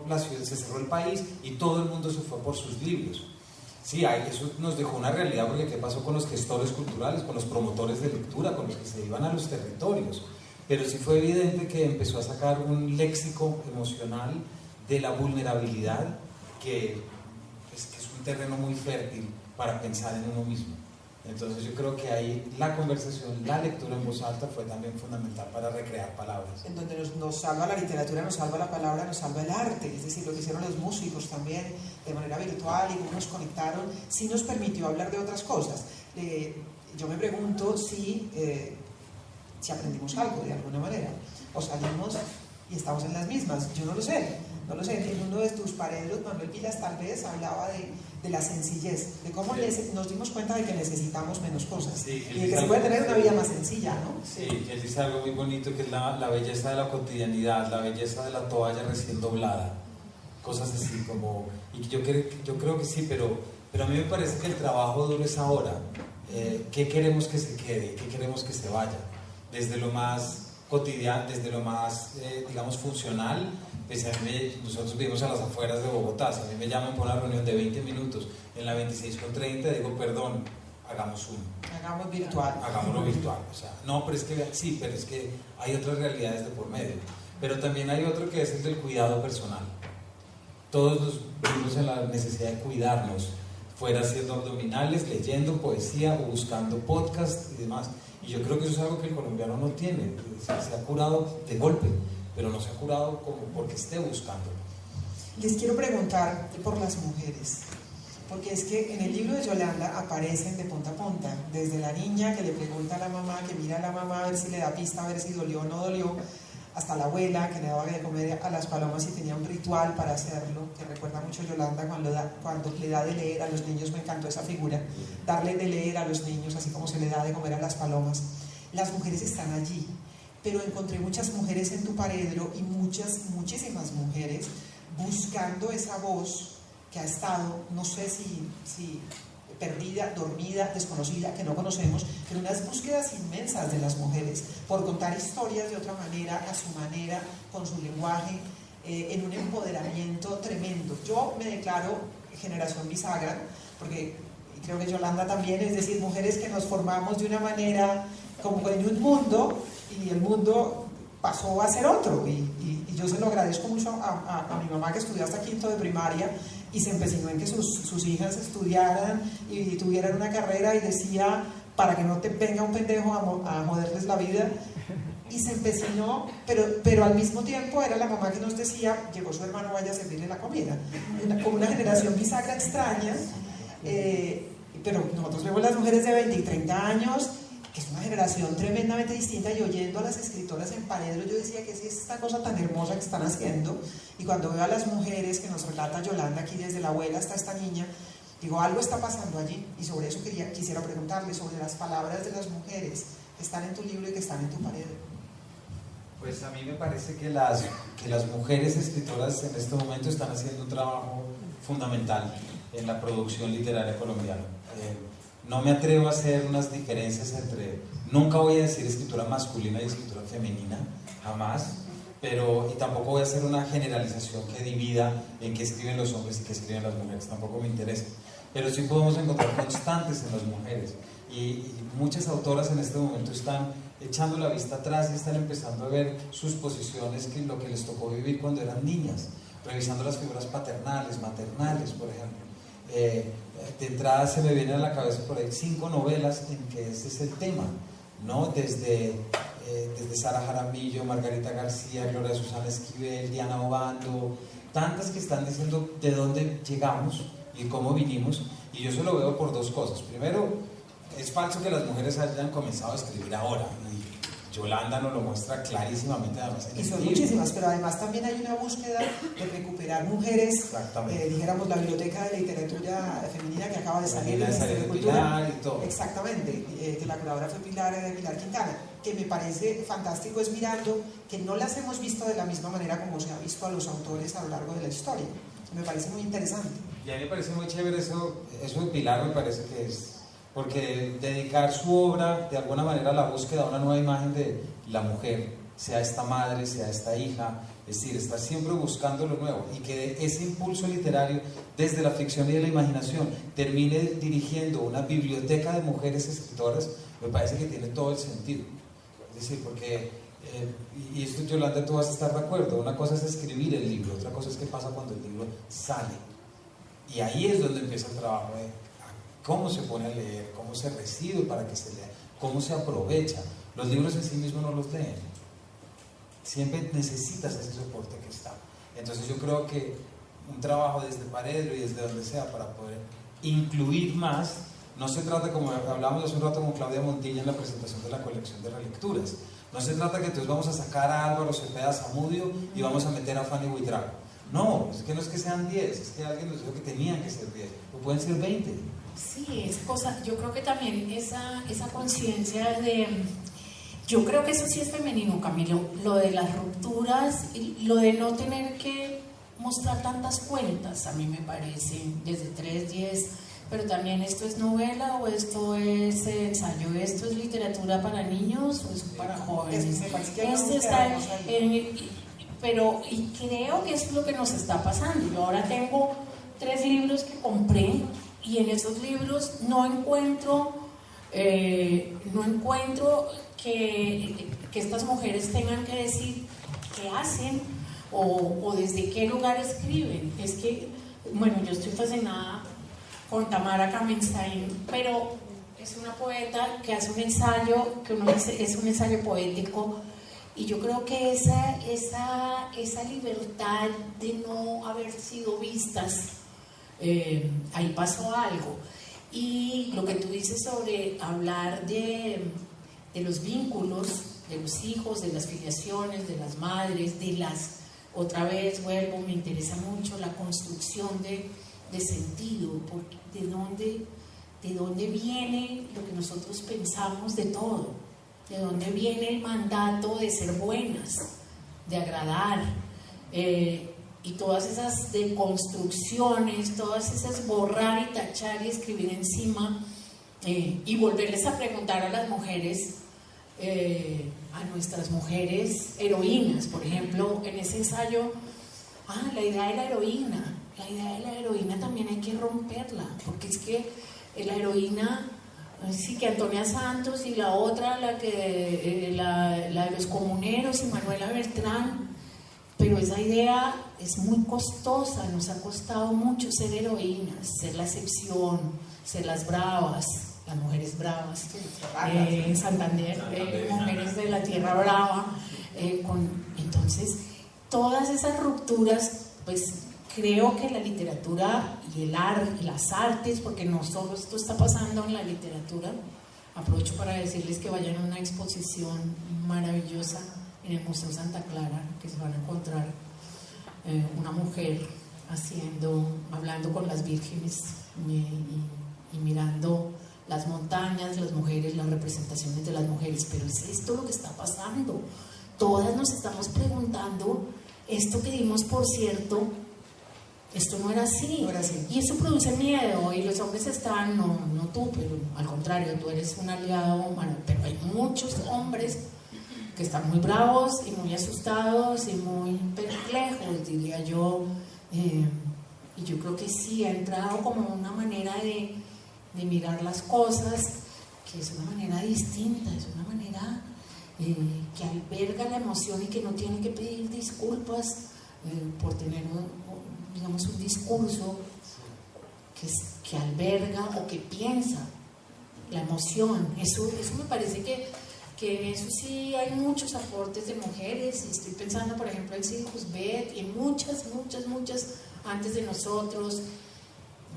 la ciudad, se cerró el país y todo el mundo se fue por sus libros. Sí, eso nos dejó una realidad, porque ¿qué pasó con los gestores culturales, con los promotores de lectura, con los que se iban a los territorios? Pero sí fue evidente que empezó a sacar un léxico emocional de la vulnerabilidad que es un terreno muy fértil para pensar en uno mismo. Entonces yo creo que ahí la conversación, la lectura en voz alta fue también fundamental para recrear palabras. En donde nos salva la literatura, nos salva la palabra, nos salva el arte, es decir, lo que hicieron los músicos también de manera virtual y cómo nos conectaron, sí nos permitió hablar de otras cosas. Yo me pregunto si aprendimos algo de alguna manera, o salimos y estamos en las mismas, yo no lo sé. En uno de tus paredros, Manuel Pilas tal vez hablaba de la sencillez, de cómo nos dimos cuenta de que necesitamos menos cosas, y de que se puede tener una vida más sencilla, ¿no? Sí, él dice algo muy bonito que es la belleza de la cotidianidad, la belleza de la toalla recién doblada, cosas así como, y yo creo que sí, pero a mí me parece que el trabajo duro es ahora. ¿Qué queremos que se quede? ¿Qué queremos que se vaya? Desde lo más cotidiano, desde lo más, digamos, funcional. Pues nosotros vivimos a las afueras de Bogotá. Si a mí me llaman por una reunión de 20 minutos en la 26/30, digo, perdón, hagamos Zoom. Hagamos virtual. Hagámoslo virtual. O sea, no, pero es que hay otras realidades de por medio. Pero también hay otro que es el del cuidado personal. Todos nos vivimos en la necesidad de cuidarnos, fuera haciendo abdominales, leyendo poesía o buscando podcast y demás. Y yo creo que eso es algo que el colombiano no tiene. Se ha curado de golpe, pero no se ha curado como porque esté buscando. Les quiero preguntar por las mujeres, porque es que en el libro de Yolanda aparecen de punta a punta, desde la niña que le pregunta a la mamá, que mira a la mamá a ver si le da pista, a ver si dolió o no dolió, hasta la abuela que le daba de comer a las palomas y tenía un ritual para hacerlo, que recuerda mucho a Yolanda cuando le da de leer a los niños. Me encantó esa figura, darle de leer a los niños, así como se le da de comer a las palomas. Las mujeres están allí, pero encontré muchas mujeres en tu paredro y muchísimas mujeres buscando esa voz que ha estado, no sé si perdida, dormida, desconocida, que no conocemos, pero unas búsquedas inmensas de las mujeres por contar historias de otra manera, a su manera, con su lenguaje, en un empoderamiento tremendo. Yo me declaro generación bisagra, porque creo que Yolanda también, es decir, mujeres que nos formamos de una manera como en un mundo, y el mundo pasó a ser otro, y yo se lo agradezco mucho a mi mamá, que estudió hasta quinto de primaria y se empecinó en que sus hijas estudiaran y tuvieran una carrera, y decía, para que no te venga un pendejo a joderles la vida, y se empecinó, pero al mismo tiempo era la mamá que nos decía, llegó su hermano, vaya a servirle la comida, como una generación bisagra extraña, pero nosotros vemos las mujeres de 20 y 30 años, que es una generación tremendamente distinta, y oyendo a las escritoras en paredro yo decía, que es esta cosa tan hermosa que están haciendo, y cuando veo a las mujeres que nos relata Yolanda aquí, desde la abuela hasta esta niña, digo, algo está pasando allí, y sobre eso quisiera preguntarle, sobre las palabras de las mujeres que están en tu libro y que están en tu paredro. Pues a mí me parece que las mujeres escritoras en este momento están haciendo un trabajo fundamental en la producción literaria colombiana. No me atrevo a hacer unas diferencias nunca voy a decir escritura masculina y escritura femenina, jamás, y tampoco voy a hacer una generalización que divida en qué escriben los hombres y qué escriben las mujeres, tampoco me interesa, pero sí podemos encontrar constantes en las mujeres. y muchas autoras en este momento están echando la vista atrás y están empezando a ver sus posiciones, que lo que les tocó vivir cuando eran niñas, revisando las figuras paternales, maternales, por ejemplo. De entrada se me vienen a la cabeza por ahí 5 novelas en que ese es el tema, ¿no? Desde Sara Jaramillo, Margarita García, Gloria Susana Esquivel, Diana Obando, tantas que están diciendo de dónde llegamos y cómo vinimos, y yo se lo veo por 2 cosas. Primero, es falso que las mujeres hayan comenzado a escribir ahora, y Yolanda nos lo muestra clarísimamente, además en y son el libro. muchísimas, pero además también hay una búsqueda de recuperar mujeres, dijéramos la biblioteca de literatura femenina que acaba de salir de Pilar y todo. Exactamente, que la curadora fue Pilar Quintana, que me parece fantástico es mirando que no las hemos visto de la misma manera como se ha visto a los autores a lo largo de la historia. Me parece muy interesante. Y a mí me parece muy chévere eso de Pilar, me parece que es, porque dedicar su obra de alguna manera a la búsqueda de una nueva imagen de la mujer, sea esta madre, sea esta hija, es decir, estar siempre buscando lo nuevo, y que ese impulso literario desde la ficción y de la imaginación termine dirigiendo una biblioteca de mujeres escritoras, me parece que tiene todo el sentido. Es decir, porque, y esto Yolanda, tú vas a estar de acuerdo, una cosa es escribir el libro, otra cosa es qué pasa cuando el libro sale, y ahí es donde empieza el trabajo de cómo se pone a leer, cómo se recibe para que se lea, cómo se aprovecha. Los libros en sí mismos no los leen, siempre necesitas ese soporte que está. Entonces yo creo que un trabajo desde Paredro y desde donde sea para poder incluir más, no se trata, como hablábamos hace un rato con Claudia Montilla en la presentación de la colección de relecturas, no se trata que entonces vamos a sacar a Álvaro Cepeda Zamudio y vamos a meter a Fanny Buitrago. No es que sean 10, es que alguien nos dijo que tenían que ser 10, o pueden ser 20. Sí, es cosa, yo creo que también esa conciencia de, yo creo que eso sí es femenino, Camilo, lo de las rupturas, lo de no tener que mostrar tantas cuentas, a mí me parece, desde 3, 10, pero también esto es novela o esto es ensayo, esto es literatura para niños o es para jóvenes. Pero y creo que es lo que nos está pasando. Yo ahora tengo 3 libros que compré y en esos libros no encuentro que estas mujeres tengan que decir qué hacen o desde qué lugar escriben. Es que, bueno, yo estoy fascinada con Tamara Kamenstein, pero es una poeta que hace un ensayo, que uno dice es un ensayo poético, y yo creo que esa libertad de no haber sido vistas, ahí pasó algo. Y lo que tú dices sobre hablar de los vínculos, de los hijos, de las filiaciones, de las madres, otra vez vuelvo, me interesa mucho la construcción de sentido, porque de dónde viene lo que nosotros pensamos de todo, de dónde viene el mandato de ser buenas, de agradar, y todas esas deconstrucciones, todas esas borrar y tachar y escribir encima, y volverles a preguntar a las mujeres, a nuestras mujeres heroínas, por ejemplo, en ese ensayo, la idea de la heroína. La idea de la heroína también hay que romperla, porque es que la heroína, sí, que Antonia Santos y la otra, la de los comuneros y Manuela Bertrán, pero esa idea es muy costosa, nos ha costado mucho ser heroínas, ser la excepción, ser las bravas, las mujeres bravas, en Santander, mujeres de la tierra brava, entonces todas esas rupturas, pues creo que la literatura y las artes, porque no solo esto está pasando en la literatura, aprovecho para decirles que vayan a una exposición maravillosa en el Museo Santa Clara, que se van a encontrar una mujer hablando con las vírgenes y mirando las montañas, las mujeres, las representaciones de las mujeres. Pero es esto lo que está pasando. Todas nos estamos preguntando, esto que dimos por cierto, esto no era así. No era así. Y eso produce miedo, y los hombres están, no tú, pero al contrario, tú eres un aliado, bueno, pero hay muchos hombres que están muy bravos y muy asustados y muy perplejos, diría yo, y yo creo que sí ha entrado como una manera de mirar las cosas, que es una manera distinta, es una manera que alberga la emoción y que no tiene que pedir disculpas por tener digamos, un discurso que alberga o que piensa la emoción. Eso me parece que en eso sí hay muchos aportes de mujeres, y estoy pensando por ejemplo en Sidi Husbet y muchas antes de nosotros,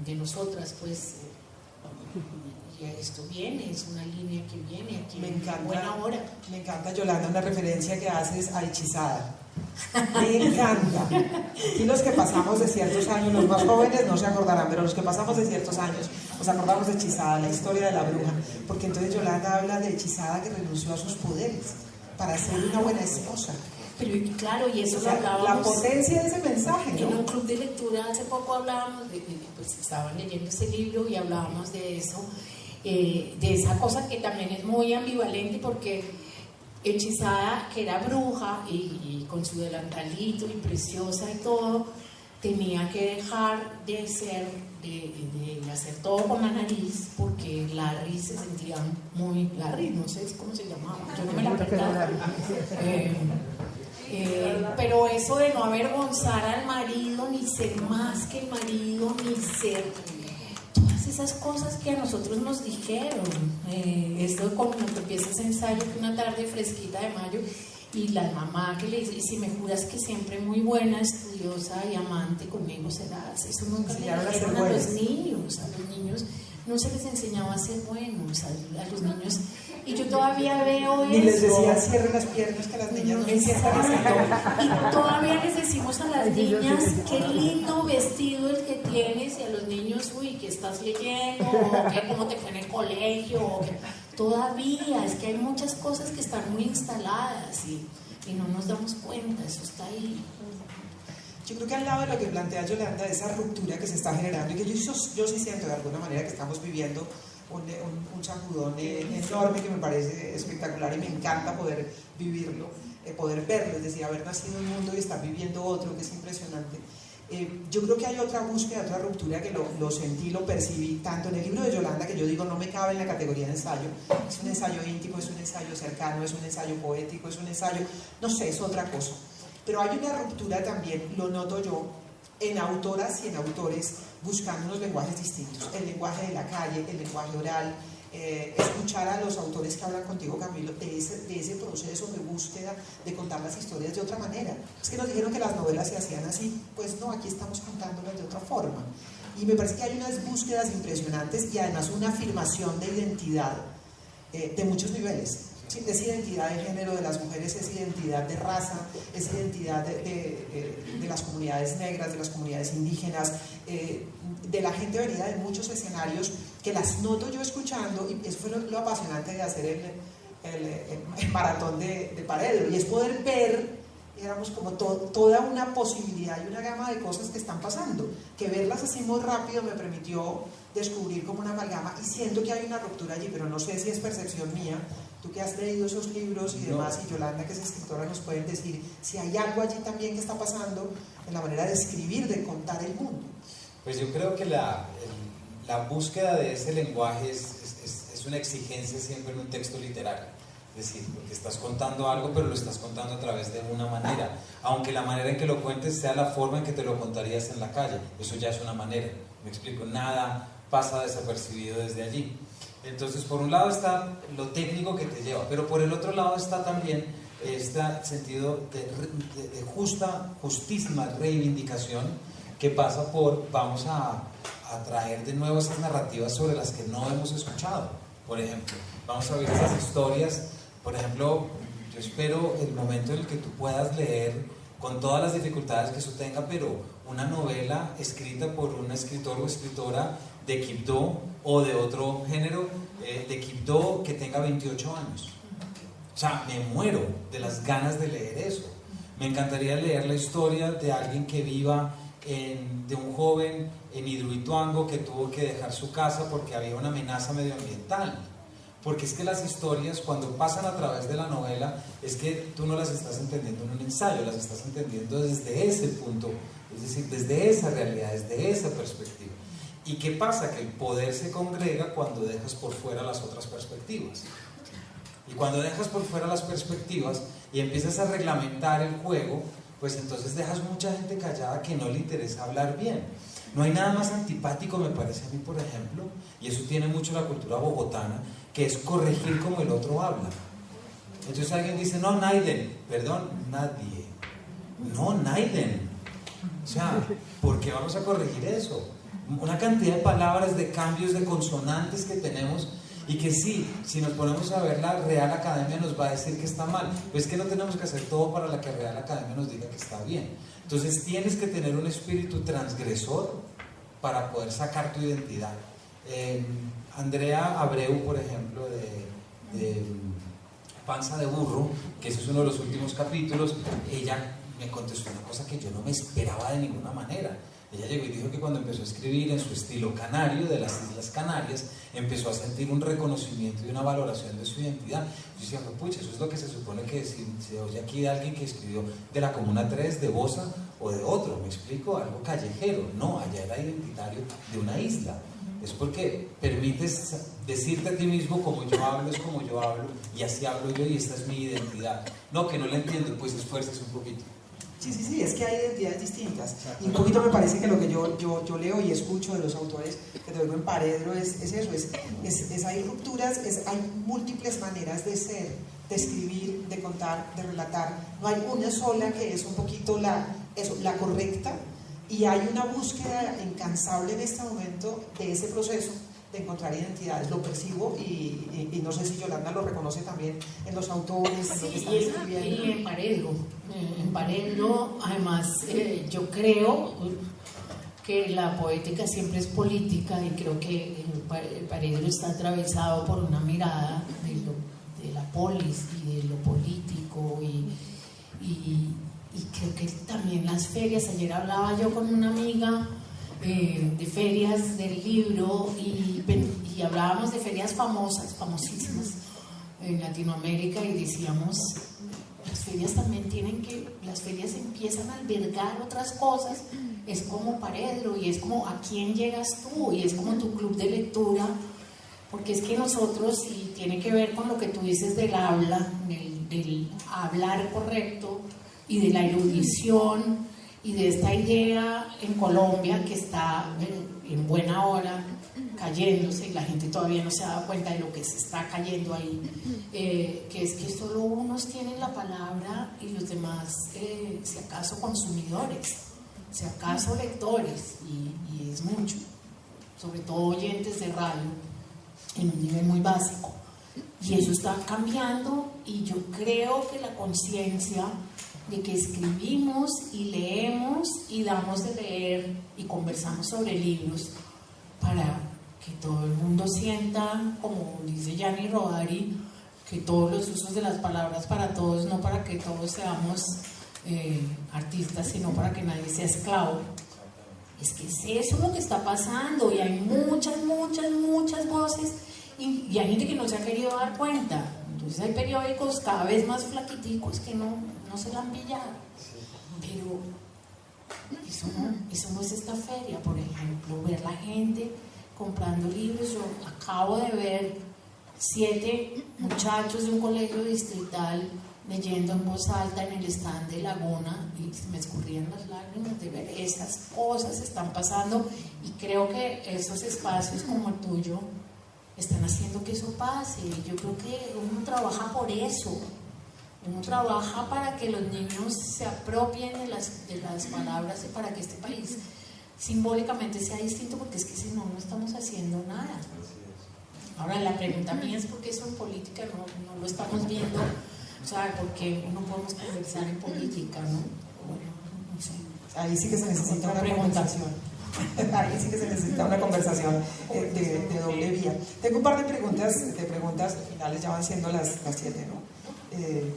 de nosotras, pues esto viene, es una línea que viene aquí. Me encanta, buena hora. Me encanta, Yolanda, una referencia que haces a Hechizada. Me encanta. Y los que pasamos de ciertos años, los más jóvenes no se acordarán, pero los que pasamos de ciertos años nos acordamos de Hechizada, la historia de la bruja, porque entonces Yolanda habla de Hechizada que renunció a sus poderes para ser una buena esposa. Pero claro, y eso, o sea, lo hablábamos. La potencia de ese mensaje, ¿no? En un club de lectura hace poco hablábamos, pues estaban leyendo ese libro y hablábamos de eso, de esa cosa que también es muy ambivalente, porque Hechizada, que era bruja y con su delantalito y preciosa y todo, tenía que dejar de hacer todo con la nariz, porque Larry se sentía muy... Larry, no sé cómo se llamaba, yo no me la perdaba. Pero eso de no avergonzar al marido, ni ser más que el marido, ni ser... todas esas cosas que a nosotros nos dijeron. Esto cuando empieza ese ensayo, una tarde fresquita de mayo, y la mamá que le dice, si me juras que siempre muy buena, estudiosa y amante conmigo serás. Eso nunca le dijeron a los niños. A los niños no se les enseñaba a ser buenos, a los niños. Y yo todavía veo ni eso. Ni les decía cierren las piernas, que las niñas no se sientan. Y todavía les decimos a las niñas, qué lindo vestido el que tienes, y a los niños, uy, ¿qué estás leyendo? O ¿qué, cómo te fue en el colegio? O ¿qué? Todavía, es que hay muchas cosas que están muy instaladas y no nos damos cuenta, eso está ahí. Yo creo que al lado de lo que plantea Yolanda, de esa ruptura que se está generando, y que yo sí siento de alguna manera que estamos viviendo un sacudón enorme que me parece espectacular y me encanta poder vivirlo, poder verlo, es decir, haber nacido en un mundo y estar viviendo otro, que es impresionante. Yo creo que hay otra búsqueda, otra ruptura que lo sentí, lo percibí tanto en el libro de Yolanda, que yo digo no me cabe en la categoría de ensayo, es un ensayo íntimo, es un ensayo cercano, es un ensayo poético, es un ensayo, no sé, es otra cosa. Pero hay una ruptura también, lo noto yo, en autoras y en autores buscando unos lenguajes distintos, el lenguaje de la calle, el lenguaje oral, escuchar a los autores que hablan contigo, Camilo, de ese proceso de búsqueda, de contar las historias de otra manera. Es que nos dijeron que las novelas se hacían así, pues no, aquí estamos contándolas de otra forma. Y me parece que hay unas búsquedas impresionantes y además una afirmación de identidad de muchos niveles. Sí, es identidad de género de las mujeres, es identidad de raza, es identidad de las comunidades negras, de las comunidades indígenas, de la gente venida de muchos escenarios que las noto yo escuchando, y eso fue lo apasionante de hacer el maratón de Paredro, y es poder ver, digamos, como toda una posibilidad y una gama de cosas que están pasando, que verlas así muy rápido me permitió descubrir como una amalgama, y siento que hay una ruptura allí, pero no sé si es percepción mía. Tú que has leído esos libros y demás, y Yolanda que es escritora, nos pueden decir si hay algo allí también que está pasando en la manera de escribir, de contar el mundo. Pues yo creo que la búsqueda de ese lenguaje es una exigencia siempre en un texto literario. Es decir, porque estás contando algo, pero lo estás contando a través de una manera, aunque la manera en que lo cuentes sea la forma en que te lo contarías en la calle. Eso ya es una manera, me explico, nada pasa desapercibido desde allí. Entonces, por un lado está lo técnico que te lleva, pero por el otro lado está también este sentido de justísima reivindicación que pasa por, vamos a traer de nuevo esas narrativas sobre las que no hemos escuchado. Por ejemplo, vamos a ver esas historias. Por ejemplo, yo espero el momento en el que tú puedas leer, con todas las dificultades que eso tenga, pero una novela escrita por un escritor o escritora de Quibdó o de otro género, de Quibdó, que tenga 28 años. O sea, me muero de las ganas de leer eso. Me encantaría leer la historia de alguien que viva, de un joven en Hidroituango que tuvo que dejar su casa porque había una amenaza medioambiental. Porque es que las historias, cuando pasan a través de la novela, es que tú no las estás entendiendo en un ensayo, las estás entendiendo desde ese punto, es decir, desde esa realidad, desde esa perspectiva. ¿Y qué pasa? Que el poder se congrega cuando dejas por fuera las otras perspectivas. Y cuando dejas por fuera las perspectivas y empiezas a reglamentar el juego, pues entonces dejas mucha gente callada que no le interesa hablar bien. No hay nada más antipático, me parece a mí, por ejemplo, y eso tiene mucho la cultura bogotana, que es corregir como el otro habla. Entonces alguien dice, no, Naiden, perdón, nadie. No, Naiden. O sea, ¿por qué vamos a corregir eso? Una cantidad de palabras, de cambios, de consonantes que tenemos, y que sí, si nos ponemos a ver, la Real Academia nos va a decir que está mal. Pues es que no tenemos que hacer todo para la que Real Academia nos diga que está bien. Entonces tienes que tener un espíritu transgresor para poder sacar tu identidad. Andrea Abreu, por ejemplo, de Panza de Burro, que ese es uno de los últimos capítulos, ella me contestó una cosa que yo no me esperaba de ninguna manera. Ella llegó y dijo que cuando empezó a escribir en su estilo canario, de las Islas Canarias, empezó a sentir un reconocimiento y una valoración de su identidad. Yo decía, pucha, eso es lo que se supone que si se oye aquí de alguien que escribió de la Comuna 3, de Bosa o de otro, me explico, algo callejero. No, allá era identitario de una isla. Es porque permites decirte a ti mismo, como yo hablo es como yo hablo, y así hablo yo y esta es mi identidad. No, que no la entiendo, pues esfuerces un poquito. Sí, es que hay identidades distintas. Y un poquito me parece que lo que yo leo y escucho de los autores que te oigo en Paredro es eso, hay rupturas, hay múltiples maneras de ser, de escribir, de contar, de relatar. No hay una sola que es un poquito la correcta, y hay una búsqueda incansable en este momento de ese proceso de encontrar identidades. Lo percibo y no sé si Yolanda lo reconoce también en los autores, en lo que están escribiendo. Y en Paredro, además, yo creo que la poética siempre es política, y creo que el Paredro está atravesado por una mirada de la polis y de lo político, y creo que también las ferias. Ayer hablaba yo con una amiga de ferias del libro, y hablábamos de ferias famosísimas en Latinoamérica, y decíamos, las ferias empiezan a albergar otras cosas. Es como Paredro, y es como a quién llegas tú, y es como tu club de lectura, porque es que nosotros, y tiene que ver con lo que tú dices del habla, del hablar correcto, y de la erudición, y de esta idea en Colombia que está en buena hora cayéndose, y la gente todavía no se ha dado cuenta de lo que se está cayendo ahí, que es que solo unos tienen la palabra y los demás, si acaso consumidores, si acaso lectores, y es mucho, sobre todo oyentes de radio en un nivel muy básico, y eso está cambiando. Y yo creo que la conciencia de que escribimos y leemos y damos de leer y conversamos sobre libros para que todo el mundo sienta, como dice Gianni Rodari, que todos los usos de las palabras para todos, no para que todos seamos artistas, sino para que nadie sea esclavo. Es que es eso lo que está pasando, y hay muchas voces, y hay gente que no se ha querido dar cuenta. Entonces hay periódicos cada vez más flaquiticos que no se la han pillado. Pero eso no es esta feria, por ejemplo, ver la gente comprando libros. Yo acabo de ver 7 muchachos de un colegio distrital leyendo en voz alta en el stand de Laguna, y se me escurrían las lágrimas de ver esas cosas están pasando, y creo que esos espacios como el tuyo están haciendo que eso pase. Yo creo que uno trabaja por eso, uno trabaja para que los niños se apropien de las palabras, y para que este país simbólicamente sea distinto, porque es que si no estamos haciendo nada. Ahora la pregunta mía es por qué eso en política no lo estamos viendo, o sea, porque no podemos conversar en política, ¿no? Bueno, no sé. Ahí sí que se necesita una conversación. Ahí sí que se necesita una conversación de doble vía. Tengo un par de preguntas finales, ya van siendo las 7, ¿no? Que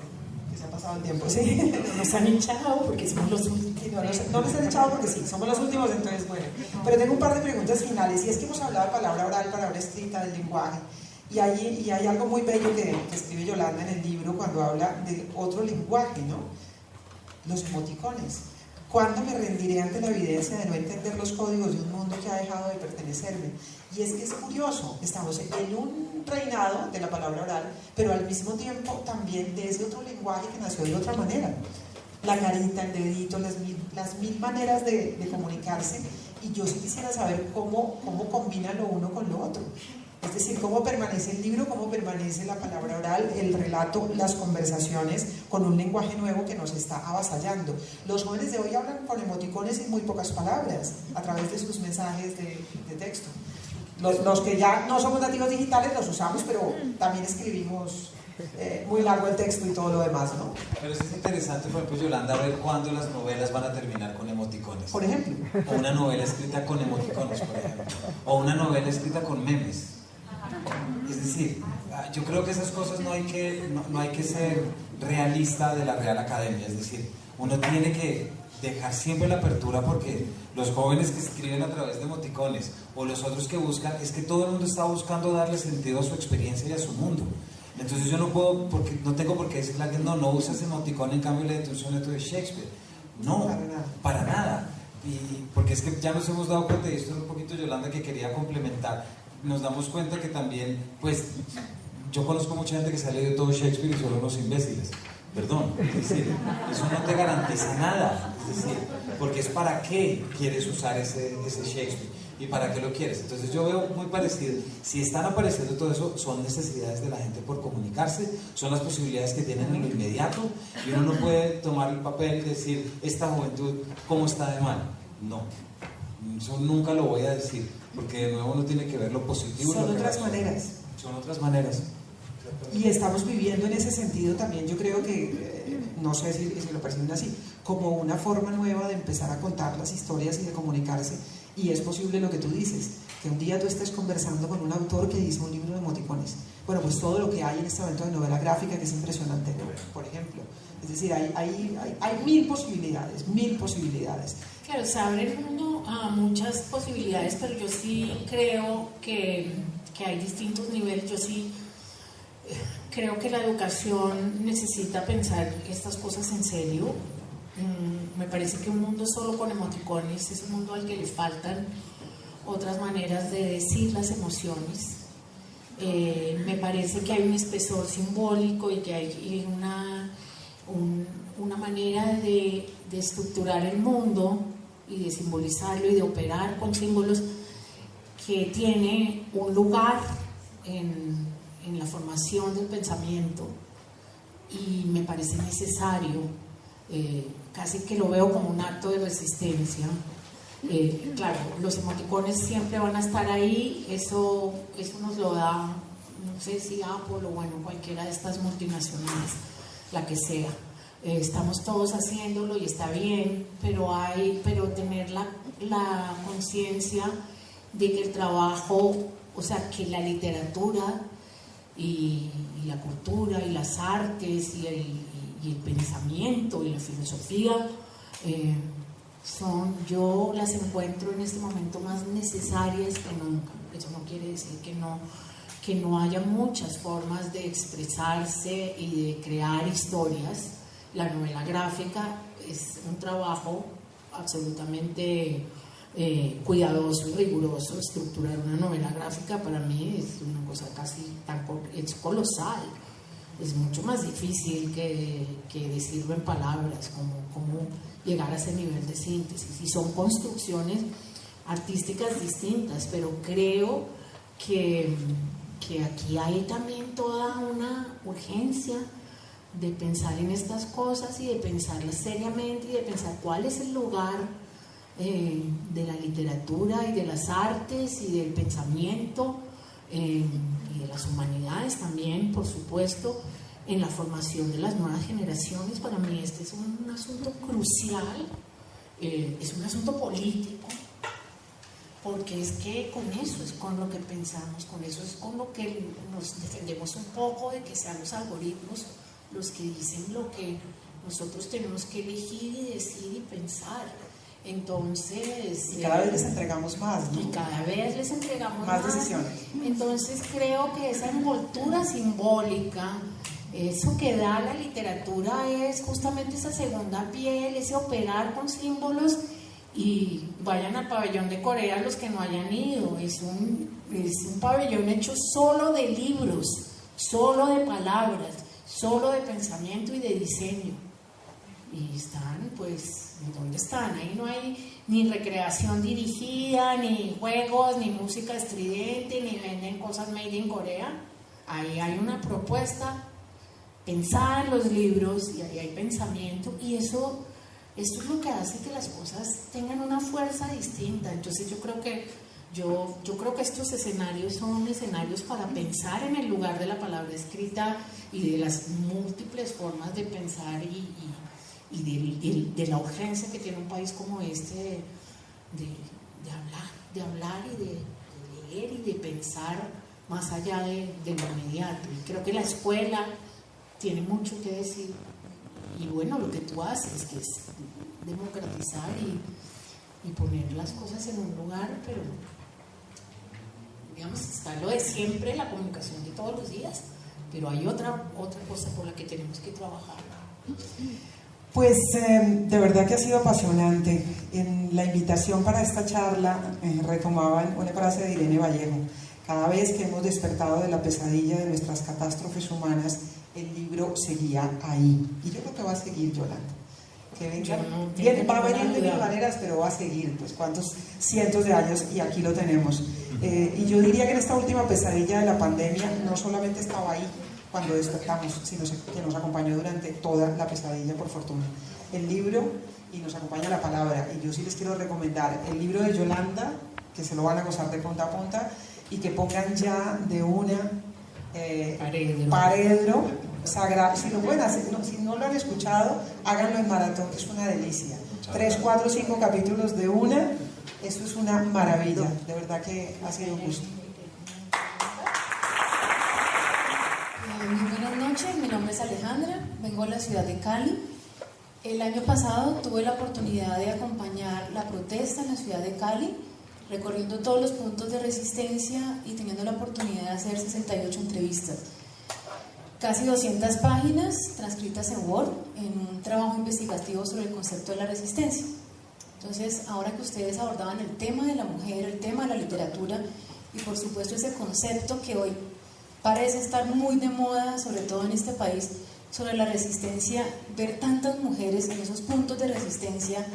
se ha pasado el tiempo, ¿sí? Nos han echado porque somos los últimos. No nos han echado porque sí, somos los últimos, entonces bueno. Pero tengo un par de preguntas finales, y es que hemos hablado de palabra oral, palabra escrita, del lenguaje, y hay algo muy bello que escribe Yolanda en el libro cuando habla de otro lenguaje, ¿no? Los emoticones. ¿Cuándo me rendiré ante la evidencia de no entender los códigos de un mundo que ha dejado de pertenecerme? Y es que es curioso, estamos en un reinado de la palabra oral, pero al mismo tiempo también de ese otro lenguaje que nació de otra manera. La carita, el dedito, las mil maneras de comunicarse, y yo sí quisiera saber cómo combina lo uno con lo otro. Es decir, cómo permanece el libro, cómo permanece la palabra oral, el relato, las conversaciones, con un lenguaje nuevo que nos está avasallando. Los jóvenes de hoy hablan con emoticones y muy pocas palabras, a través de sus mensajes de texto. Los que ya no somos nativos digitales los usamos, pero también escribimos muy largo el texto y todo lo demás, ¿no? Pero es interesante, por ejemplo, Yolanda, ver cuándo las novelas van a terminar con emoticones. Por ejemplo. O una novela escrita con emoticones, por ejemplo. O una novela escrita con memes. Es decir, yo creo que esas cosas no hay que ser realista de la Real Academia. Es decir, uno tiene que dejar siempre la apertura, porque los jóvenes que escriben a través de emoticones o los otros que buscan, es que todo el mundo está buscando darle sentido a su experiencia y a su mundo. Entonces yo no tengo por qué decirle a alguien, no usas emoticón, en cambio le un soneto de Shakespeare. No, para nada. Y porque es que ya nos hemos dado cuenta, y esto es un poquito Yolanda que quería complementar, nos damos cuenta que también, pues, yo conozco mucha gente que se ha leído todo Shakespeare y son unos imbéciles. Perdón, es decir, eso no te garantiza nada. Es decir, porque es para qué quieres usar ese Shakespeare y para qué lo quieres. Entonces yo veo muy parecido. Si están apareciendo todo eso, son necesidades de la gente por comunicarse, son las posibilidades que tienen en lo inmediato, y uno no puede tomar el papel y decir, esta juventud, ¿cómo está de mal? No, eso nunca lo voy a decir, porque de nuevo uno tiene que ver lo positivo. Son otras maneras. Son otras maneras. Y estamos viviendo en ese sentido también, yo creo que, no sé si lo perciben así, como una forma nueva de empezar a contar las historias y de comunicarse. Y es posible lo que tú dices, que un día tú estés conversando con un autor que dice un libro de emoticones. Bueno, pues todo lo que hay en este momento de novela gráfica, que es impresionante, por ejemplo. Es decir, hay mil posibilidades, mil posibilidades. Claro, se abre el mundo a muchas posibilidades, pero yo sí creo que hay distintos niveles. Yo sí creo que la educación necesita pensar estas cosas en serio. Me parece que un mundo solo con emoticones es un mundo al que le faltan otras maneras de decir las emociones. Me parece que hay un espesor simbólico y que hay una manera de estructurar el mundo y de simbolizarlo y de operar con símbolos que tiene un lugar en la formación del pensamiento, y me parece necesario, casi que lo veo como un acto de resistencia. Claro, los emoticones siempre van a estar ahí, eso nos lo da, no sé si Apple o bueno, cualquiera de estas multinacionales, la que sea. Estamos todos haciéndolo y está bien, pero tener la conciencia de que el trabajo, o sea, que la literatura y la cultura y las artes y el pensamiento y la filosofía yo las encuentro en este momento más necesarias que nunca. Eso no quiere decir que no haya muchas formas de expresarse y de crear historias. La novela gráfica es un trabajo absolutamente cuidadoso y riguroso. Estructurar una novela gráfica para mí es una cosa es colosal. Es mucho más difícil que decirlo en palabras, como llegar a ese nivel de síntesis. Y son construcciones artísticas distintas, pero creo que aquí hay también toda una urgencia de pensar en estas cosas y de pensarlas seriamente y de pensar cuál es el lugar de la literatura y de las artes y del pensamiento y de las humanidades también, por supuesto, en la formación de las nuevas generaciones. Para mí este es un asunto crucial, es un asunto político, porque es que con eso es con lo que pensamos, con eso es con lo que nos defendemos un poco de que sean los algoritmos los que dicen lo que nosotros tenemos que elegir y decir y pensar. Entonces, y cada vez les entregamos más, ¿no? Y cada vez les entregamos más decisiones. Entonces creo que esa envoltura simbólica Eso que da la literatura es justamente esa segunda piel, ese operar con símbolos. Y vayan al pabellón de Corea los que no hayan ido, es un pabellón hecho solo de libros, solo de palabras, solo de pensamiento y de diseño. Y están, pues, ¿dónde están? Ahí no hay ni recreación dirigida, ni juegos, ni música estridente, ni venden cosas made in Corea. Ahí hay una propuesta pensada en los libros, y ahí hay pensamiento, y esto es lo que hace que las cosas tengan una fuerza distinta. Entonces yo creo que estos escenarios son escenarios para pensar en el lugar de la palabra escrita y de las múltiples formas de pensar y de la urgencia que tiene un país como este de hablar y de leer y de pensar más allá de lo inmediato. Y creo que la escuela tiene mucho que decir. Y bueno, lo que tú haces, que es democratizar y poner las cosas en un lugar, pero digamos, está lo de siempre, la comunicación de todos los días, pero hay otra cosa por la que tenemos que trabajar. Pues de verdad que ha sido apasionante. En la invitación para esta charla retomaban una frase de Irene Vallejo: cada vez que hemos despertado de la pesadilla de nuestras catástrofes humanas, el libro seguía ahí. Y yo creo que va a seguir, Yolanda. Que venga, va a venir de mil maneras, pero va a seguir, pues cuántos cientos de años, y aquí lo tenemos. Y yo diría que en esta última pesadilla de la pandemia no solamente estaba ahí cuando despertamos, sino que nos acompañó durante toda la pesadilla, por fortuna. El libro, y nos acompaña la palabra. Y yo sí les quiero recomendar el libro de Yolanda, que se lo van a gozar de punta a punta, y que pongan ya de una Paredro Sagrado. Si lo pueden hacer, si no lo han escuchado, háganlo en maratón, que es una delicia. 3, 4, 5 capítulos de una, eso es una maravilla. De verdad que ha sido un gusto. Muy buenas noches, mi nombre es Alejandra, vengo de la ciudad de Cali. El año pasado tuve la oportunidad de acompañar la protesta en la ciudad de Cali, recorriendo todos los puntos de resistencia y teniendo la oportunidad de hacer 68 entrevistas. Casi 200 páginas transcritas en Word, en un trabajo investigativo sobre el concepto de la resistencia. Entonces, ahora que ustedes abordaban el tema de la mujer, el tema de la literatura y por supuesto ese concepto que hoy parece estar muy de moda, sobre todo en este país, sobre la resistencia, ver tantas mujeres en esos puntos de resistencia,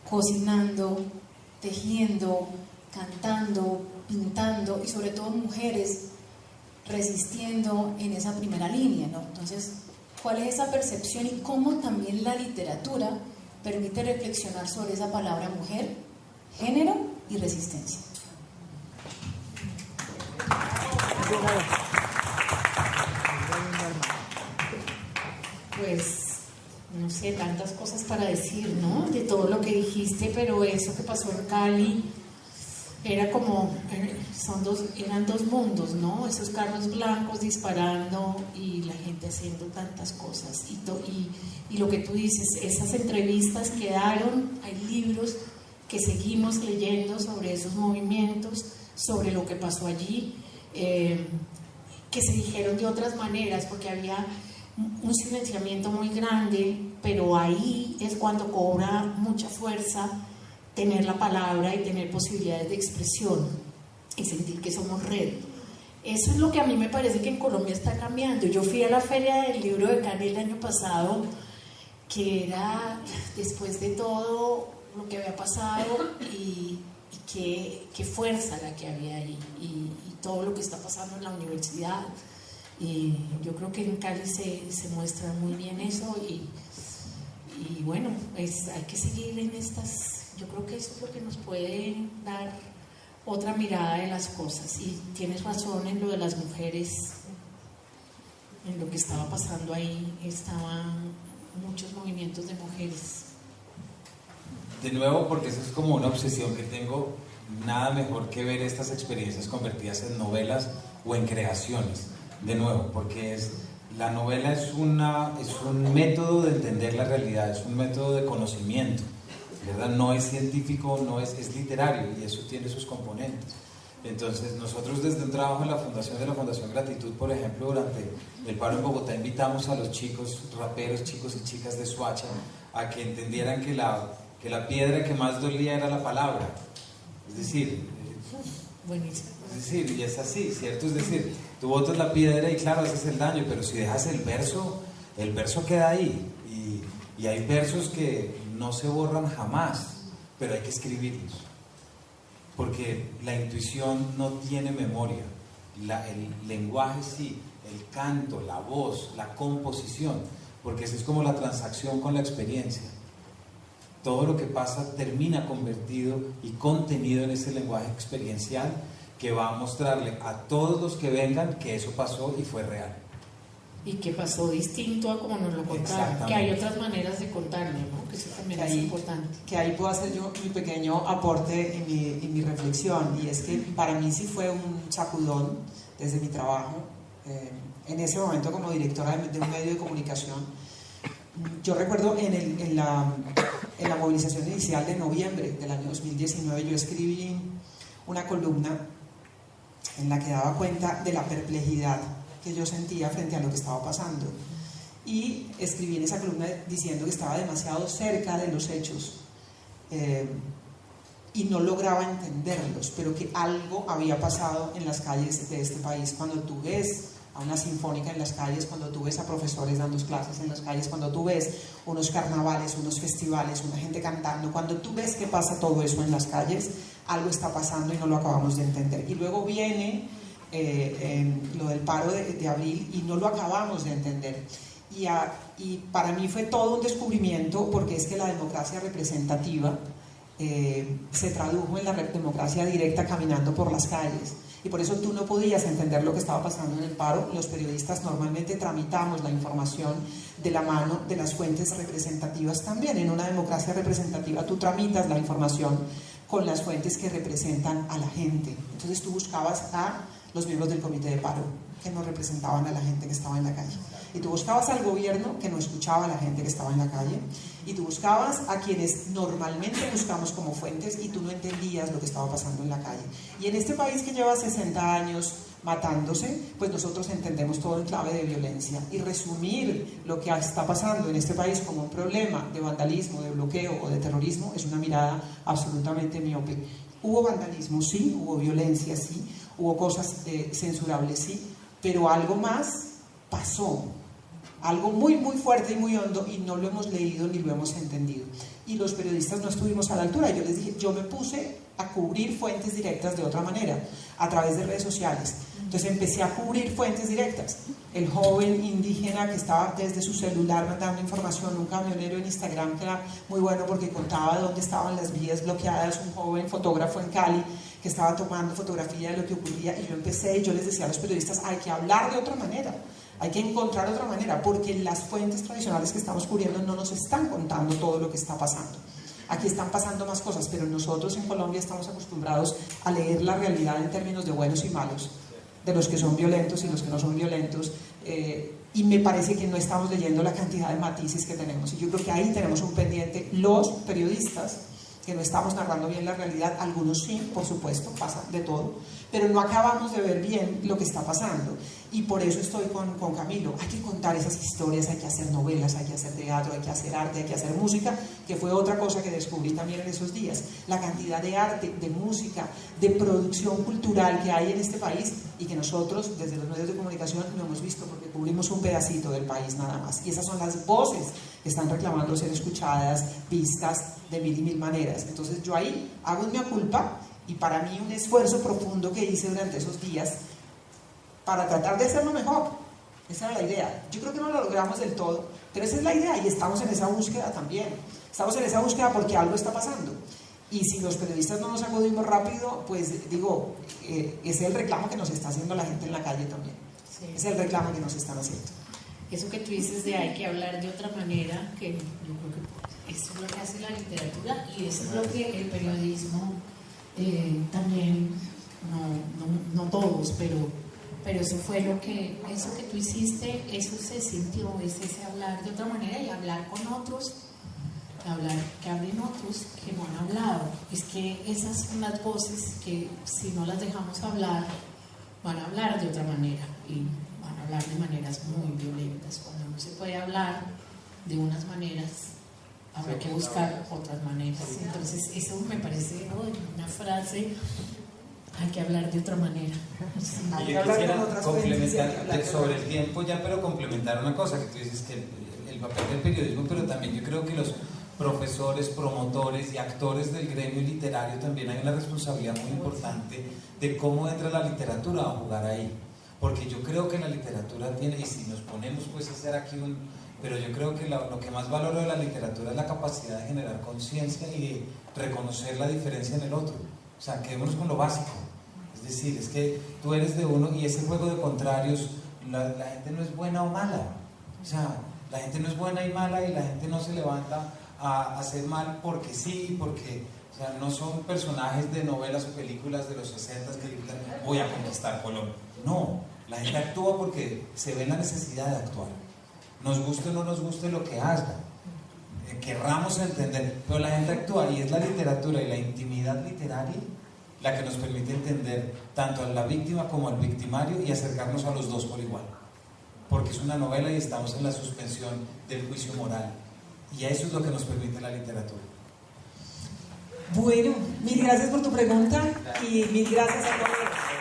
cocinando, tejiendo, cantando, pintando, y sobre todo mujeres resistiendo en esa primera línea, ¿no? Entonces, ¿cuál es esa percepción y cómo también la literatura permite reflexionar sobre esa palabra mujer, género y resistencia? Pues, no sé, tantas cosas para decir, ¿no? De todo lo que dijiste, pero eso que pasó en Cali era como, eran dos mundos, ¿no? Esos carros blancos disparando y la gente haciendo tantas cosas. Y lo que tú dices, esas entrevistas quedaron, hay libros que seguimos leyendo sobre esos movimientos, sobre lo que pasó allí, que se dijeron de otras maneras, porque había un silenciamiento muy grande, pero ahí es cuando cobra mucha fuerza tener la palabra y tener posibilidades de expresión y sentir que somos red. Eso es lo que a mí me parece que en Colombia está cambiando. Yo fui a la Feria del Libro de Cali el año pasado, que era después de todo lo que había pasado y qué fuerza la que había ahí y todo lo que está pasando en la universidad. Y yo creo que en Cali se muestra muy bien eso y bueno, hay que seguir en estas. Yo creo que eso es lo que nos puede dar otra mirada de las cosas. Y tienes razón en lo de las mujeres, en lo que estaba pasando ahí, estaban muchos movimientos de mujeres. De nuevo, porque eso es como una obsesión que tengo, nada mejor que ver estas experiencias convertidas en novelas o en creaciones. De nuevo, porque la novela es un método de entender la realidad, es un método de conocimiento, ¿verdad? No es científico, es literario, y eso tiene sus componentes. Entonces nosotros desde un trabajo en la Fundación Gratitud, por ejemplo, durante el paro en Bogotá invitamos a los chicos, raperos, chicos y chicas de Soacha, a que entendieran que la piedra que más dolía era la palabra. Es decir, Buenísimo. es decir, y es así, ¿cierto? Es decir, tú botas la piedra y claro, haces el daño, pero si dejas el verso queda ahí. Y hay versos que no se borran jamás, pero hay que escribirlos. Porque la intuición no tiene memoria. El lenguaje sí, el canto, la voz, la composición, porque eso es como la transacción con la experiencia. Todo lo que pasa termina convertido y contenido en ese lenguaje experiencial que va a mostrarle a todos los que vengan que eso pasó y fue real. Y que pasó distinto a como nos lo contaron, que hay otras maneras de contarlo, ¿no? Que eso también es importante. Que ahí puedo hacer yo mi pequeño aporte en mi reflexión, y es que para mí sí fue un sacudón desde mi trabajo, en ese momento como directora de un medio de comunicación. Yo recuerdo en la movilización inicial de noviembre del año 2019, yo escribí una columna en la que daba cuenta de la perplejidad que yo sentía frente a lo que estaba pasando, y escribí en esa columna diciendo que estaba demasiado cerca de los hechos y no lograba entenderlos, pero que algo había pasado en las calles de este país. Cuando tú ves a una sinfónica en las calles, cuando tú ves a profesores dando clases en las calles, cuando tú ves unos carnavales, unos festivales, una gente cantando, cuando tú ves que pasa todo eso en las calles, algo está pasando y no lo acabamos de entender. Y luego viene lo del paro de abril y no lo acabamos de entender. Y para mí fue todo un descubrimiento, porque es que la democracia representativa se tradujo en la democracia directa caminando por las calles. Y por eso tú no podías entender lo que estaba pasando en el paro. Los periodistas normalmente tramitamos la información de la mano de las fuentes representativas también. En una democracia representativa tú tramitas la información con las fuentes que representan a la gente. Entonces tú buscabas a los miembros del comité de paro, que no representaban a la gente que estaba en la calle, y tú buscabas al gobierno, que no escuchaba a la gente que estaba en la calle, y tú buscabas a quienes normalmente buscamos como fuentes, y tú no entendías lo que estaba pasando en la calle. Y en este país que lleva 60 años matándose, pues nosotros entendemos todo en clave de violencia, y resumir lo que está pasando en este país como un problema de vandalismo, de bloqueo o de terrorismo es una mirada absolutamente miope. Hubo vandalismo, sí, hubo violencia, sí, hubo cosas censurables, sí, pero algo más pasó, algo muy muy fuerte y muy hondo, y no lo hemos leído ni lo hemos entendido, y los periodistas no estuvimos a la altura. Yo les dije, yo me puse a cubrir fuentes directas de otra manera, a través de redes sociales. Entonces empecé a cubrir fuentes directas. El joven indígena que estaba desde su celular mandando información, un camionero en Instagram que era muy bueno porque contaba dónde estaban las vías bloqueadas, un joven fotógrafo en Cali que estaba tomando fotografía de lo que ocurría, y yo empecé, y yo les decía a los periodistas, hay que hablar de otra manera, hay que encontrar otra manera, porque las fuentes tradicionales que estamos cubriendo no nos están contando todo lo que está pasando. Aquí están pasando más cosas, pero nosotros en Colombia estamos acostumbrados a leer la realidad en términos de buenos y malos, de los que son violentos y los que no son violentos, y me parece que no estamos leyendo la cantidad de matices que tenemos, y yo creo que ahí tenemos un pendiente los periodistas, que no estamos narrando bien la realidad. Algunos sí, por supuesto, pasa de todo, pero no acabamos de ver bien lo que está pasando, y por eso estoy con Camilo. Hay que contar esas historias, hay que hacer novelas, hay que hacer teatro, hay que hacer arte, hay que hacer música, que fue otra cosa que descubrí también en esos días, la cantidad de arte, de música, de producción cultural que hay en este país, y que nosotros desde los medios de comunicación no hemos visto, porque cubrimos un pedacito del país nada más, y esas son las voces que están reclamando ser escuchadas, vistas de mil y mil maneras. Entonces yo ahí hago una culpa, y para mí un esfuerzo profundo que hice durante esos días para tratar de hacerlo mejor. Esa era la idea. Yo creo que no lo logramos del todo, pero esa es la idea, y estamos en esa búsqueda también. Estamos en esa búsqueda porque algo está pasando, y si los periodistas no nos acudimos rápido, pues digo, es el reclamo que nos está haciendo la gente en la calle también. Sí. Es el reclamo que nos están haciendo. Eso que tú dices de hay que hablar de otra manera, que yo creo que eso es lo que hace la literatura, y eso es lo que el periodismo también, no todos, pero eso fue eso que tú hiciste, eso se sintió, es ese hablar de otra manera y hablar con otros que hablen otros que no han hablado. Es que esas son las voces que si no las dejamos hablar, van a hablar de otra manera y van a hablar de maneras muy violentas. Cuando no se puede hablar de unas maneras, habrá que buscar otras maneras. Entonces eso me parece una frase, hay que hablar de otra manera. Sí. Hay Y que yo hablar quisiera con otras complementar fuentes, sobre el tiempo ya, pero complementar una cosa que tú dices, que el papel del periodismo, pero también yo creo que los profesores, promotores y actores del gremio literario también hay una responsabilidad muy importante de cómo entra la literatura a jugar ahí, porque yo creo que la literatura tiene, y si nos ponemos pues a hacer aquí pero yo creo que lo que más valoro de la literatura es la capacidad de generar conciencia y de reconocer la diferencia en el otro. O sea, quedémonos con lo básico. Es decir, es que tú eres de uno y ese juego de contrarios, la gente no es buena o mala. O sea, la gente no es buena y mala y la gente no se levanta a hacer mal porque sí, porque, o sea, no son personajes de novelas o películas de los 60 que gritan, voy a conquistar Colombia. No, la gente actúa porque se ve la necesidad de actuar. Nos guste o no nos guste lo que haga, querramos entender, pero la gente actúa y es la literatura y la intimidad literaria la que nos permite entender tanto a la víctima como al victimario y acercarnos a los dos por igual, porque es una novela y estamos en la suspensión del juicio moral y eso es lo que nos permite la literatura. Bueno, mil gracias por tu pregunta y mil gracias a todos.